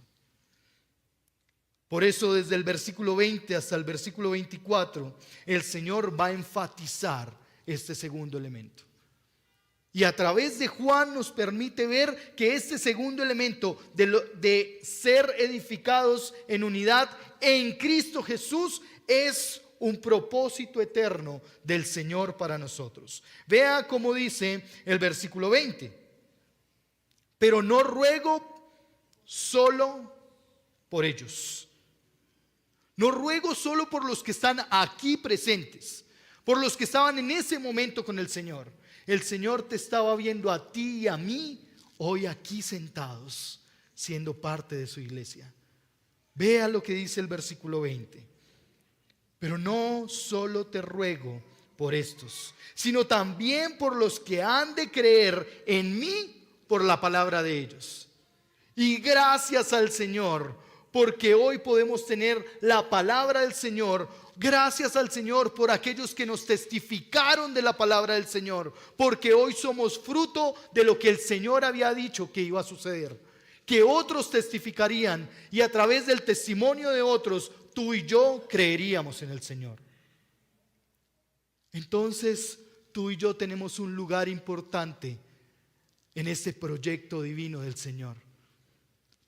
Por eso desde el versículo 20 hasta el versículo 24, el Señor va a enfatizar este segundo elemento. Y a través de Juan nos permite ver que este segundo elemento de ser edificados en unidad en Cristo Jesús es un propósito eterno del Señor para nosotros. Vea cómo dice el versículo 20. Pero no ruego solo por ellos. No ruego solo por los que están aquí presentes, por los que estaban en ese momento con el Señor. El Señor te estaba viendo a ti y a mí hoy aquí sentados, siendo parte de su iglesia. Vea lo que dice el versículo 20. Pero no solo te ruego por estos, sino también por los que han de creer en mí por la palabra de ellos. Y gracias al Señor, porque hoy podemos tener la palabra del Señor. Gracias al Señor por aquellos que nos testificaron de la palabra del Señor, porque hoy somos fruto de lo que el Señor había dicho que iba a suceder. que otros testificarían y a través del testimonio de otros, tú y yo creeríamos en el Señor. Entonces, tú y yo tenemos un lugar importante en este proyecto divino del Señor.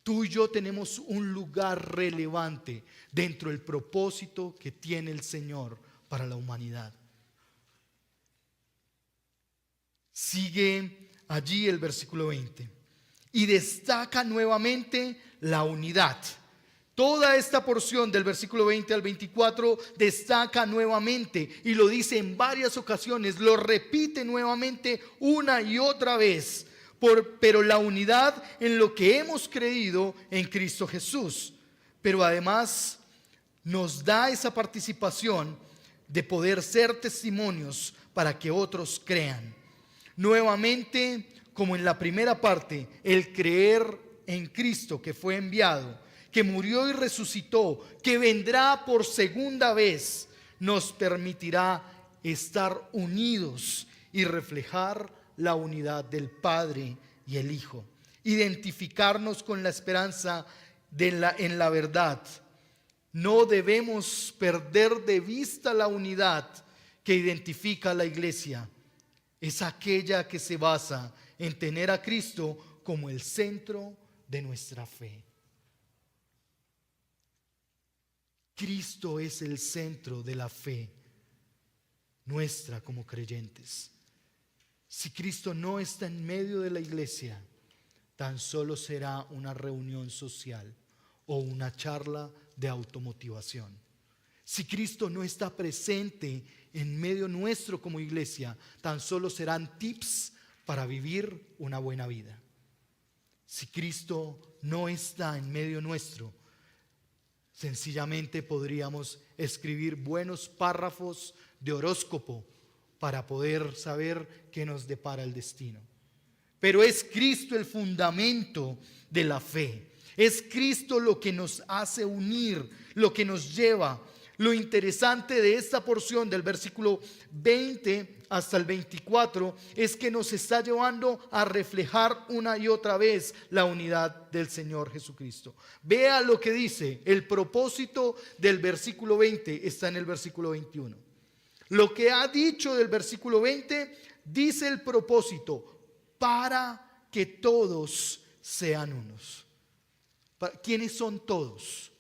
Tú y yo tenemos un lugar relevante dentro del propósito que tiene el Señor para la humanidad. Sigue allí el versículo 20 y destaca nuevamente la unidad. Toda esta porción del versículo 20 al 24 destaca nuevamente y lo dice en varias ocasiones, lo repite nuevamente una y otra vez. Pero la unidad en lo que hemos creído en Cristo Jesús. Pero además nos da esa participación de poder ser testimonios para que otros crean. Nuevamente, como en la primera parte, el creer en Cristo que fue enviado, que murió y resucitó, que vendrá por segunda vez, nos permitirá estar unidos y reflejar la unidad del Padre y el Hijo. Identificarnos con la esperanza en la verdad. No debemos perder de vista la unidad que identifica a la iglesia. Es aquella que se basa en tener a Cristo como el centro de nuestra fe. Cristo es el centro de la fe nuestra como creyentes. Si Cristo no está en medio de la iglesia, tan solo será una reunión social o una charla de automotivación. Si Cristo no está presente en medio nuestro como iglesia, tan solo serán tips para vivir una buena vida. Si Cristo no está en medio nuestro, sencillamente podríamos escribir buenos párrafos de horóscopo para poder saber qué nos depara el destino. Pero es Cristo el fundamento de la fe. Es Cristo lo que nos hace unir, lo que nos lleva. Lo interesante de esta porción del versículo 20 hasta el 24 es que nos está llevando a reflejar una y otra vez la unidad del Señor Jesucristo. Vea lo que dice. El propósito del versículo 20 está en el versículo 21. Lo que ha dicho del versículo 20 dice el propósito: para que todos sean unos. ¿Quiénes son todos?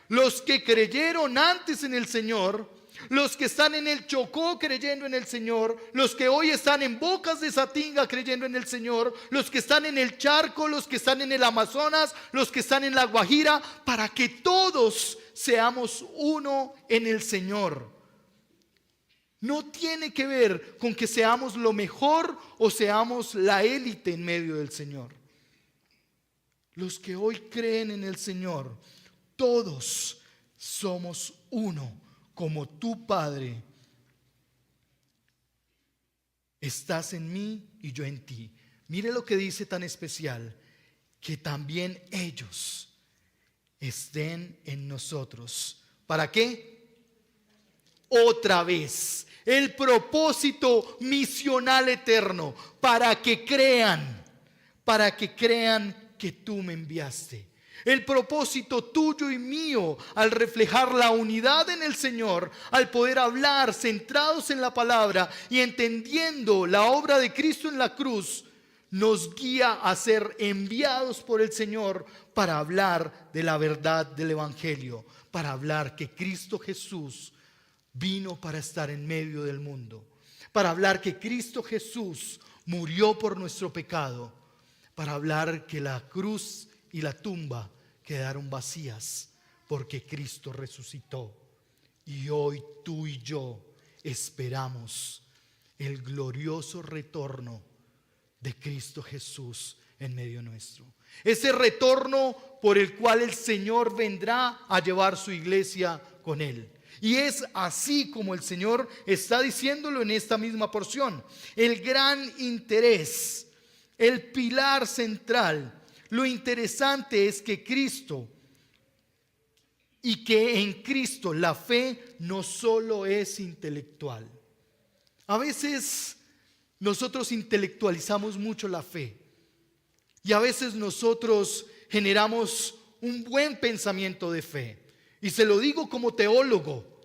Los que creyeron antes en el Señor, los que están en el Chocó creyendo en el Señor, los que hoy están en Bocas de Satinga creyendo en el Señor, los que están en el Charco, los que están en el Amazonas, los que están en la Guajira, para que todos seamos uno en el Señor. No tiene que ver con que seamos lo mejor o seamos la élite en medio del Señor. Los que hoy creen en el Señor, todos somos uno, como tu Padre. Estás en mí y yo en ti. Mire lo que dice tan especial: que también ellos estén en nosotros. ¿Para qué? Otra vez, el propósito misional eterno, para que crean que tú me enviaste. El propósito tuyo y mío al reflejar la unidad en el Señor, al poder hablar centrados en la palabra y entendiendo la obra de Cristo en la cruz, nos guía a ser enviados por el Señor para hablar de la verdad del Evangelio, para hablar que Cristo Jesús vino para estar en medio del mundo, para hablar que Cristo Jesús murió por nuestro pecado, para hablar que la cruz y la tumba quedaron vacías porque Cristo resucitó. Y hoy tú y yo esperamos el glorioso retorno de Cristo Jesús en medio nuestro. Ese retorno por el cual el Señor vendrá a llevar su iglesia con Él. Y es así como el Señor está diciéndolo en esta misma porción. El gran interés, el pilar central, lo interesante es que Cristo y que en Cristo la fe no solo es intelectual. A veces nosotros intelectualizamos mucho la fe. Y a veces nosotros generamos un buen pensamiento de fe. Y se lo digo como teólogo.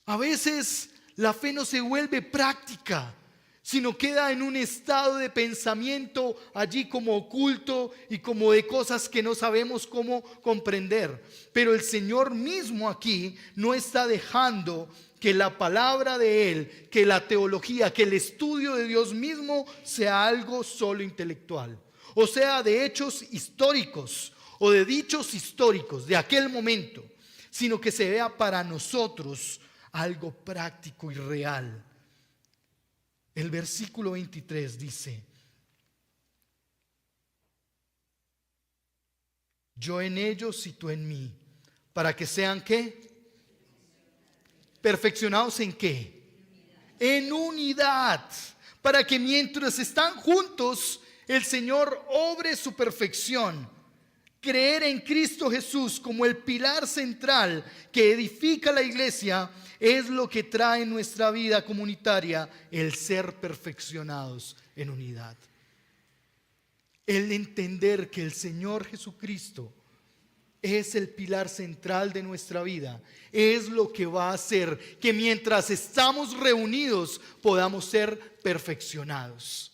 A veces la fe no se vuelve práctica, sino queda en un estado de pensamiento allí como oculto y como de cosas que no sabemos cómo comprender. Pero el Señor mismo aquí no está dejando que la palabra de Él, que la teología, que el estudio de Dios mismo sea algo solo intelectual. O sea, de hechos históricos o de dichos históricos de aquel momento, sino que se vea para nosotros algo práctico y real. El versículo 23 dice: yo en ellos y tú en mí, para que sean ¿qué? ¿Perfeccionados en qué? En unidad, para que mientras están juntos el Señor obre su perfección. Creer en Cristo Jesús como el pilar central que edifica la iglesia es lo que trae en nuestra vida comunitaria el ser perfeccionados en unidad. El entender que el Señor Jesucristo es el pilar central de nuestra vida es lo que va a hacer que mientras estamos reunidos podamos ser perfeccionados.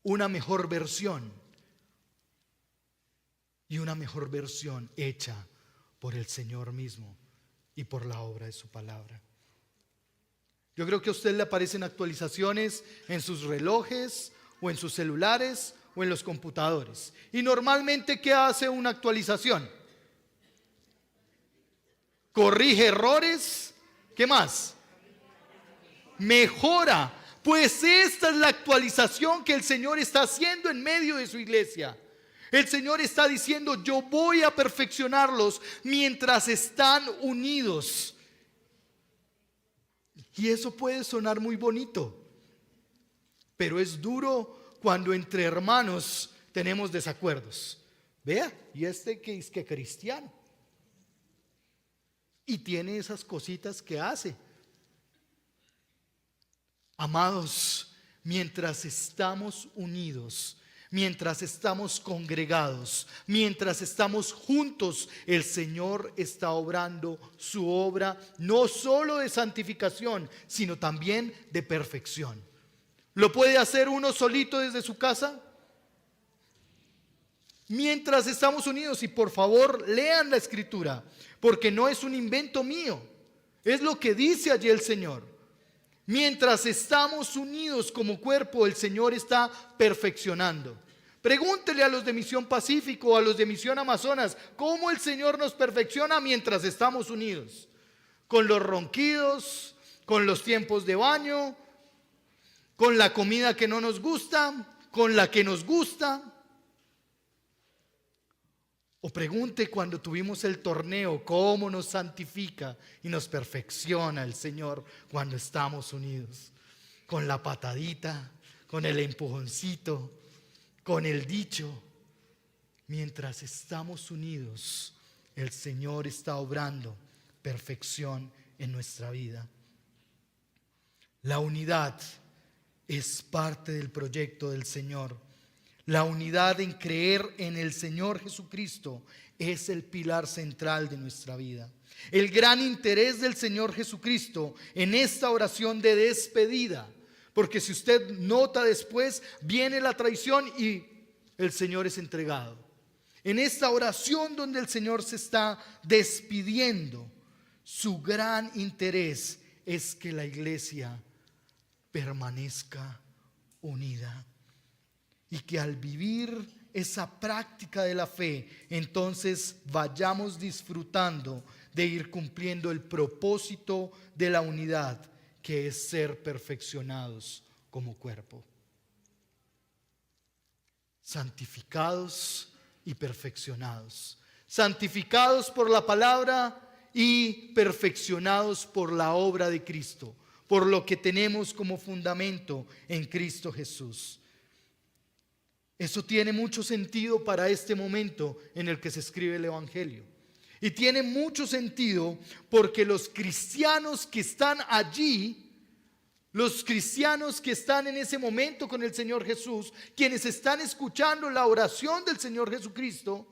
Una mejor versión. Y una mejor versión hecha por el Señor mismo y por la obra de su palabra. Yo creo que a usted le aparecen actualizaciones en sus relojes o en sus celulares o en los computadores. Y normalmente, ¿qué hace una actualización? Corrige errores. ¿Qué más? Mejora. Pues esta es la actualización que el Señor está haciendo en medio de su iglesia. El Señor está diciendo: yo voy a perfeccionarlos mientras están unidos. Y eso puede sonar muy bonito, pero es duro cuando entre hermanos tenemos desacuerdos. Vea, y que es que cristiano, y tiene esas cositas que hace. Amados, mientras estamos unidos, mientras estamos congregados, mientras estamos juntos, el Señor está obrando su obra no solo de santificación, sino también de perfección. ¿Lo puede hacer uno solito desde su casa? Mientras estamos unidos, y por favor lean la Escritura, porque no es un invento mío, es lo que dice allí el Señor. Mientras estamos unidos como cuerpo, el Señor está perfeccionando. Pregúntele a los de Misión Pacífico, a los de Misión Amazonas, cómo el Señor nos perfecciona mientras estamos unidos. Con los ronquidos, con los tiempos de baño, con la comida que no nos gusta, con la que nos gusta. O pregunte cuando tuvimos el torneo, cómo nos santifica y nos perfecciona el Señor cuando estamos unidos. Con la patadita, con el empujoncito, con el dicho. Mientras estamos unidos, el Señor está obrando perfección en nuestra vida. La unidad es parte del proyecto del Señor. La unidad en creer en el Señor Jesucristo es el pilar central de nuestra vida. El gran interés del Señor Jesucristo en esta oración de despedida, porque si usted nota después, viene la traición y el Señor es entregado. En esta oración donde el Señor se está despidiendo, su gran interés es que la iglesia permanezca unida. Y que al vivir esa práctica de la fe, entonces vayamos disfrutando de ir cumpliendo el propósito de la unidad, que es ser perfeccionados como cuerpo. Santificados y perfeccionados. Santificados por la palabra y perfeccionados por la obra de Cristo, por lo que tenemos como fundamento en Cristo Jesús. Eso tiene mucho sentido para este momento en el que se escribe el Evangelio. Y tiene mucho sentido porque los cristianos que están allí Los cristianos que están en ese momento con el Señor Jesús, quienes están escuchando la oración del Señor Jesucristo,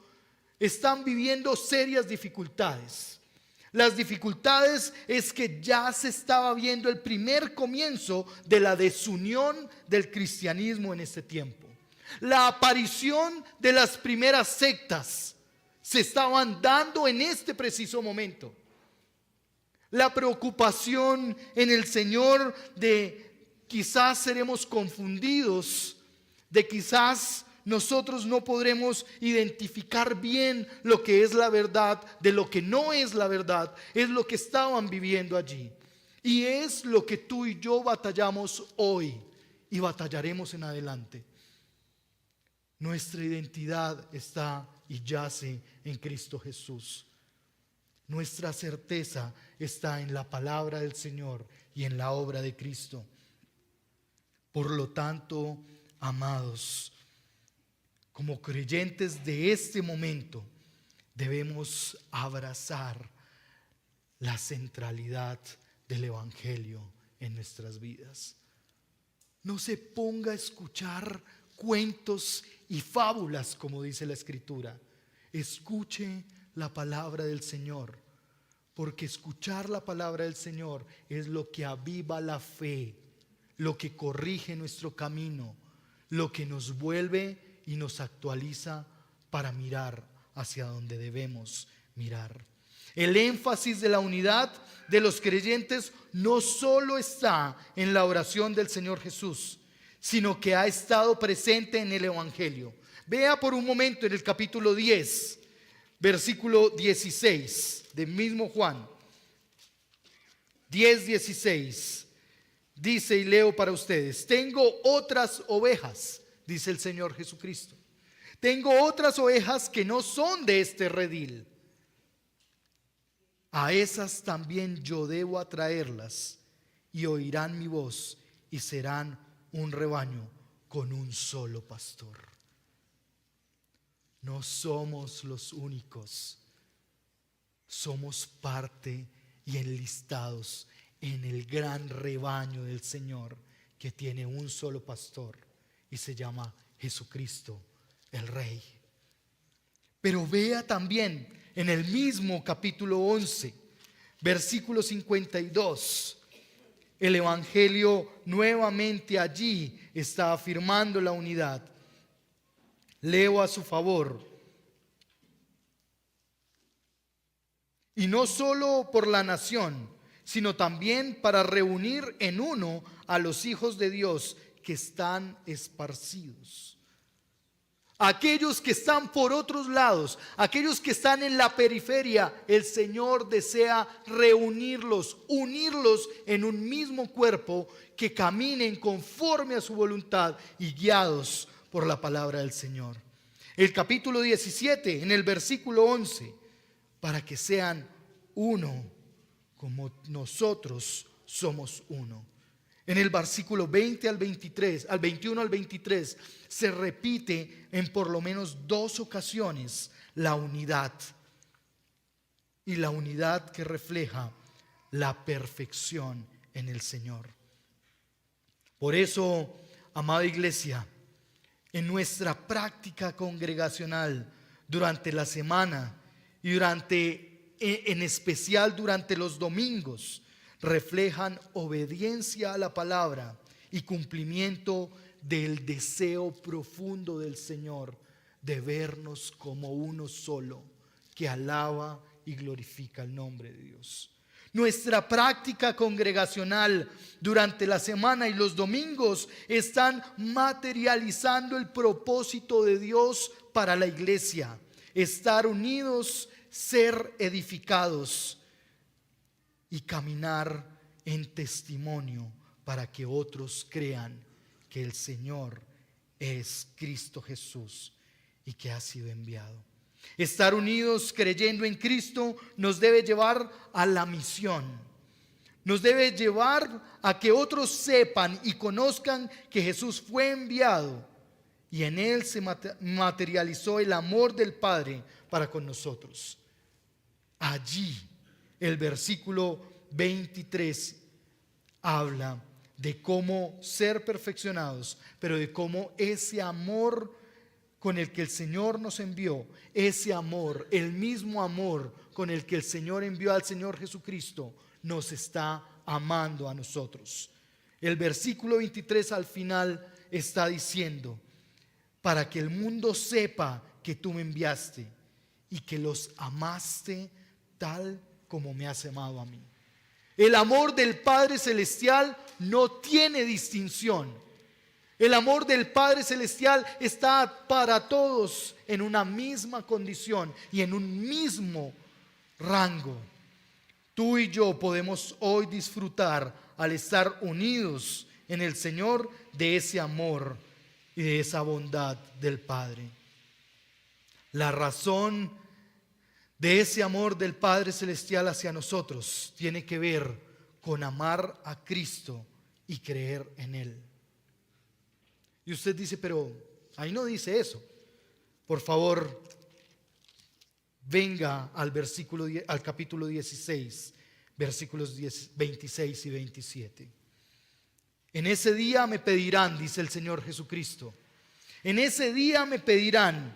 están viviendo serias dificultades. Las dificultades es que ya se estaba viendo el primer comienzo de la desunión del cristianismo en este tiempo. La aparición de las primeras sectas se estaban dando en este preciso momento. La preocupación en el Señor de quizás seremos confundidos, de quizás nosotros no podremos identificar bien lo que es la verdad de lo que no es la verdad, es lo que estaban viviendo allí. Y es lo que tú y yo batallamos hoy y batallaremos en adelante. Nuestra identidad está y yace en Cristo Jesús. Nuestra certeza está en la palabra del Señor y en la obra de Cristo. Por lo tanto, amados, como creyentes de este momento, debemos abrazar la centralidad del Evangelio en nuestras vidas. No se ponga a escuchar cuentos y fábulas, como dice la Escritura. Escuche la palabra del Señor, porque escuchar la palabra del Señor es lo que aviva la fe, lo que corrige nuestro camino, lo que nos vuelve y nos actualiza para mirar hacia donde debemos mirar. El énfasis de la unidad de los creyentes no solo está en la oración del Señor Jesús, sino que ha estado presente en el Evangelio. Vea por un momento en el capítulo 10, versículo 16 del mismo Juan. 10:16 dice, y leo para ustedes: tengo otras ovejas, dice el Señor Jesucristo. Tengo otras ovejas que no son de este redil. A esas también yo debo atraerlas, y oirán mi voz, y serán un rebaño con un solo pastor. No somos los únicos, somos parte y enlistados en el gran rebaño del Señor, que tiene un solo pastor y se llama Jesucristo, el Rey. Pero vea también en el mismo capítulo 11, versículo 52, el Evangelio nuevamente allí está afirmando la unidad. Leo a su favor. Y no solo por la nación, sino también para reunir en uno a los hijos de Dios que están esparcidos. Aquellos que están por otros lados, aquellos que están en la periferia, el Señor desea reunirlos, unirlos en un mismo cuerpo, que caminen conforme a su voluntad y guiados por la palabra del Señor. El capítulo 17, en el versículo 11, para que sean uno como nosotros somos uno. En el versículo 20 al 23, al 21 al 23, se repite en por lo menos 2 ocasiones la unidad. Y la unidad que refleja la perfección en el Señor. Por eso, amada iglesia, en nuestra práctica congregacional durante la semana y en especial durante los domingos, reflejan obediencia a la palabra y cumplimiento del deseo profundo del Señor de vernos como uno solo, que alaba y glorifica el nombre de Dios. Nuestra práctica congregacional durante la semana y los domingos están materializando el propósito de Dios para la iglesia: estar unidos, ser edificados y caminar en testimonio para que otros crean que el Señor es Cristo Jesús y que ha sido enviado. Estar unidos creyendo en Cristo nos debe llevar a la misión. Nos debe llevar a que otros sepan y conozcan que Jesús fue enviado y en Él se materializó el amor del Padre para con nosotros. Allí el versículo 23 habla de cómo ser perfeccionados, pero de cómo ese amor con el que el Señor nos envió, ese amor, el mismo amor con el que el Señor envió al Señor Jesucristo, nos está amando a nosotros. El versículo 23 al final está diciendo: para que el mundo sepa que tú me enviaste y que los amaste tal como me has amado a mí. El amor del Padre Celestial no tiene distinción. El amor del Padre Celestial está para todos en una misma condición y en un mismo rango. Tú y yo podemos hoy disfrutar, al estar unidos en el Señor, de ese amor y de esa bondad del Padre. La razón de ese amor del Padre Celestial hacia nosotros tiene que ver con amar a Cristo y creer en Él. Y usted dice, pero ahí no dice eso. Por favor, venga al capítulo 16, versículos 26 y 27. En ese día me pedirán, dice el Señor Jesucristo. En ese día pedirán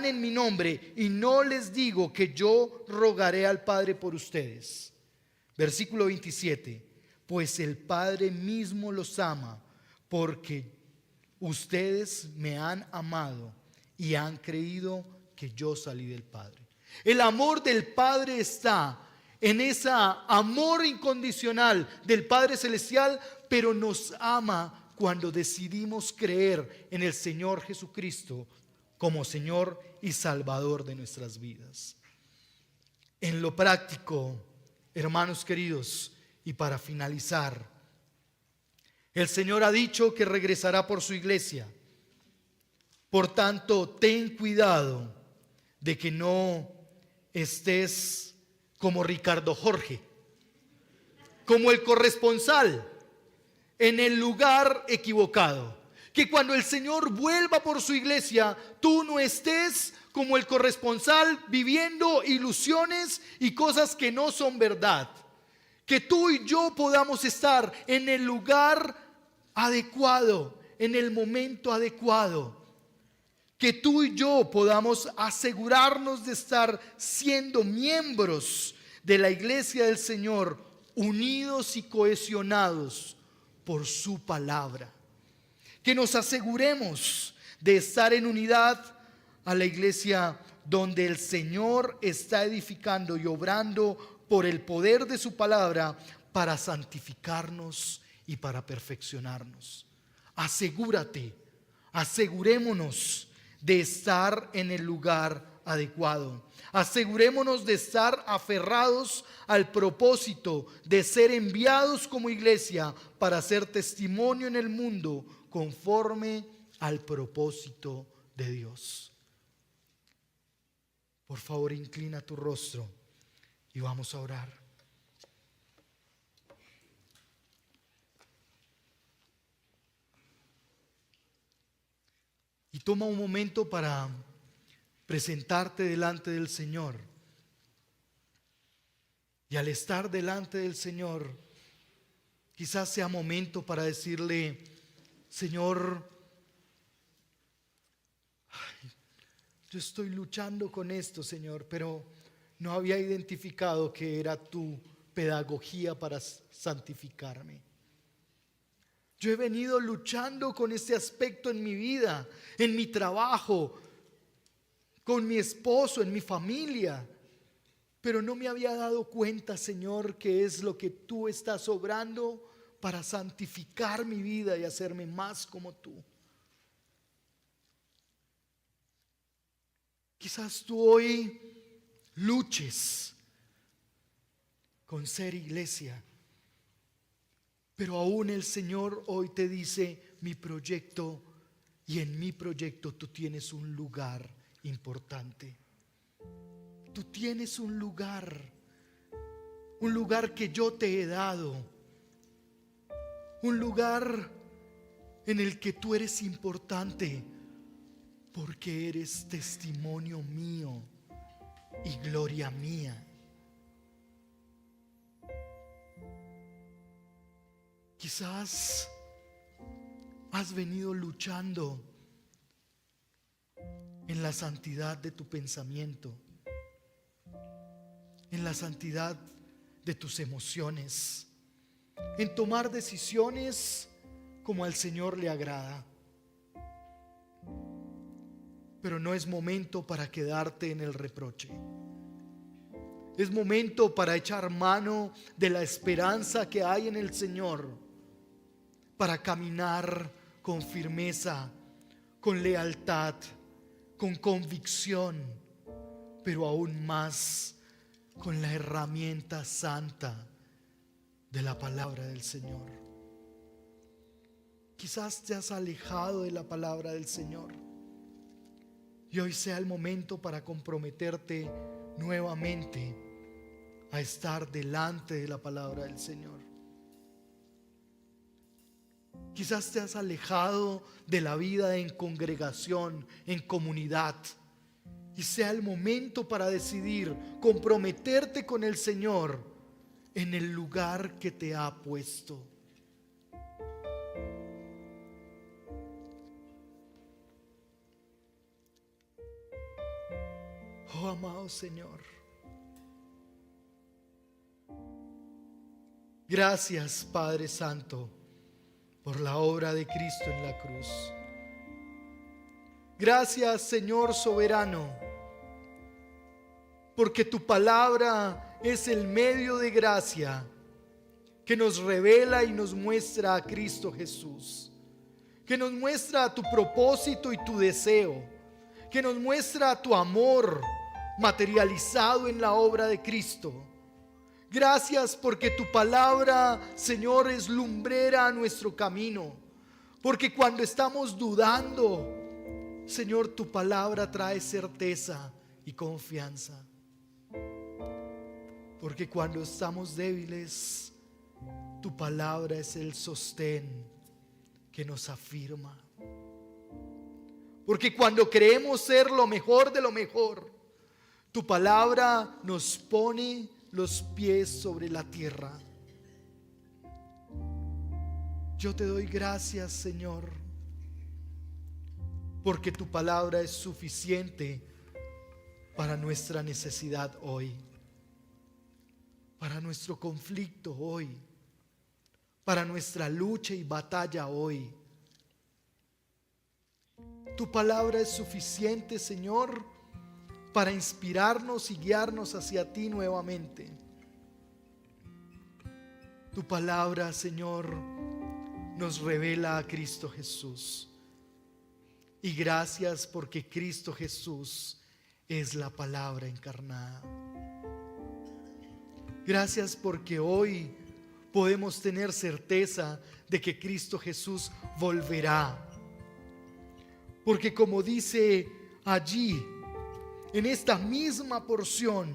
en mi nombre, y no les digo que yo rogaré al Padre por ustedes. Versículo 27. Pues el Padre mismo los ama, porque ustedes me han amado y han creído que yo salí del Padre. El amor del Padre está en ese amor incondicional del Padre Celestial, pero nos ama cuando decidimos creer en el Señor Jesucristo como Señor y Salvador de nuestras vidas. En lo práctico, hermanos queridos, y para finalizar, el Señor ha dicho que regresará por su iglesia. Por tanto, ten cuidado de que no estés como Ricardo Jorge, como el corresponsal en el lugar equivocado. Que cuando el Señor vuelva por su iglesia, tú no estés como el corresponsal viviendo ilusiones y cosas que no son verdad. Que tú y yo podamos estar en el lugar adecuado, en el momento adecuado. Que tú y yo podamos asegurarnos de estar siendo miembros de la iglesia del Señor, unidos y cohesionados por su palabra. Que nos aseguremos de estar en unidad a la iglesia donde el Señor está edificando y obrando por el poder de su palabra para santificarnos y para perfeccionarnos. Asegurémonos de estar en el lugar adecuado. Asegurémonos de estar aferrados al propósito de ser enviados como iglesia para ser testimonio en el mundo conforme al propósito de Dios. Por favor, inclina tu rostro y vamos a orar. Y toma un momento para presentarte delante del Señor. Y al estar delante del Señor, quizás sea momento para decirle: Señor, yo estoy luchando con esto, Señor, pero no había identificado que era tu pedagogía para santificarme. Yo he venido luchando con este aspecto en mi vida, en mi trabajo, con mi esposo, en mi familia, pero no me había dado cuenta, Señor, que es lo que tú estás obrando para santificar mi vida y hacerme más como tú. Quizás tú hoy luches con ser iglesia, pero aún el Señor hoy te dice: mi proyecto, y en mi proyecto tú tienes un lugar importante. Tú tienes un lugar que yo te he dado, un lugar en el que tú eres importante, porque eres testimonio mío y gloria mía. Quizás has venido luchando en la santidad de tu pensamiento, en la santidad de tus emociones, en tomar decisiones como al Señor le agrada. Pero no es momento para quedarte en el reproche. Es momento para echar mano de la esperanza que hay en el Señor, para caminar con firmeza, con lealtad, con convicción, pero aún más con la herramienta santa de la palabra del Señor. Quizás te has alejado de la palabra del Señor y hoy sea el momento para comprometerte nuevamente a estar delante de la palabra del Señor. Quizás te has alejado de la vida en congregación, en comunidad, y sea el momento para decidir comprometerte con el Señor en el lugar que te ha puesto. Oh, amado Señor, gracias, Padre Santo, por la obra de Cristo en la cruz. Gracias, Señor soberano, porque tu palabra es el medio de gracia que nos revela y nos muestra a Cristo Jesús, que nos muestra tu propósito y tu deseo, que nos muestra tu amor materializado en la obra de Cristo. Gracias porque tu palabra, Señor, es lumbrera a nuestro camino, porque cuando estamos dudando, Señor, tu palabra trae certeza y confianza. Porque cuando estamos débiles, tu palabra es el sostén que nos afirma. Porque cuando creemos ser lo mejor de lo mejor, tu palabra nos pone los pies sobre la tierra. Yo te doy gracias, Señor, porque tu palabra es suficiente para nuestra necesidad hoy, para nuestro conflicto hoy, para nuestra lucha y batalla hoy. Tu palabra es suficiente, Señor, para inspirarnos y guiarnos hacia ti nuevamente. Tu palabra, Señor, nos revela a Cristo Jesús. Y gracias porque Cristo Jesús es la palabra encarnada. Gracias porque hoy podemos tener certeza de que Cristo Jesús volverá. Porque como dice allí, en esta misma porción,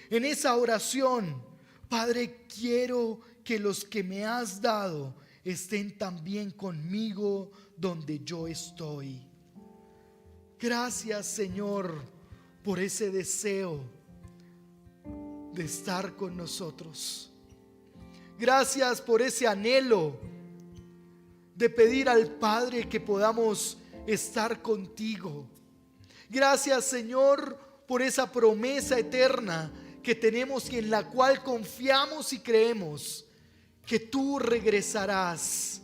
en esa oración, Padre, quiero que los que me has dado estén también conmigo donde yo estoy. Gracias, Señor, por ese deseo de estar con nosotros. Gracias por ese anhelo de pedir al Padre que podamos estar contigo. Gracias, Señor, por esa promesa eterna que tenemos y en la cual confiamos y creemos que tú regresarás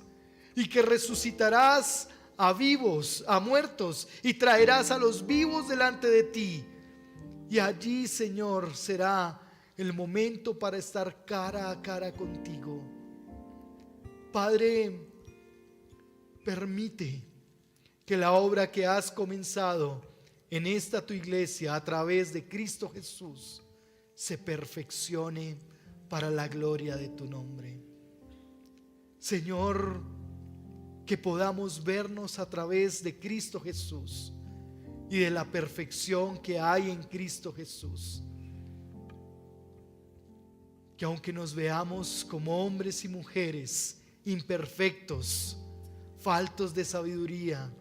y que resucitarás a vivos, a muertos, y traerás a los vivos delante de ti. Y allí, Señor, será el momento para estar cara a cara contigo. Padre, permite que la obra que has comenzado en esta tu iglesia a través de Cristo Jesús se perfeccione para la gloria de tu nombre. Señor, que podamos vernos a través de Cristo Jesús y de la perfección que hay en Cristo Jesús. Que aunque nos veamos como hombres y mujeres imperfectos, faltos de sabiduría,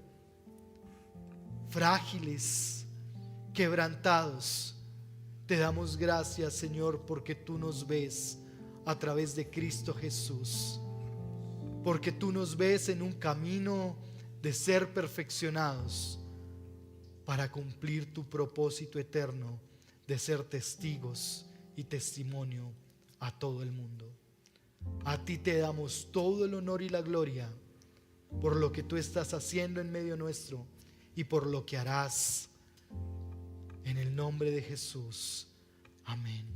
frágiles, quebrantados, te damos gracias, Señor, porque tú nos ves a través de Cristo Jesús. porque tú nos ves en un camino de ser perfeccionados para cumplir tu propósito eterno de ser testigos y testimonio a todo el mundo. A ti te damos todo el honor y la gloria por lo que tú estás haciendo en medio nuestro y por lo que harás. En el nombre de Jesús. Amén.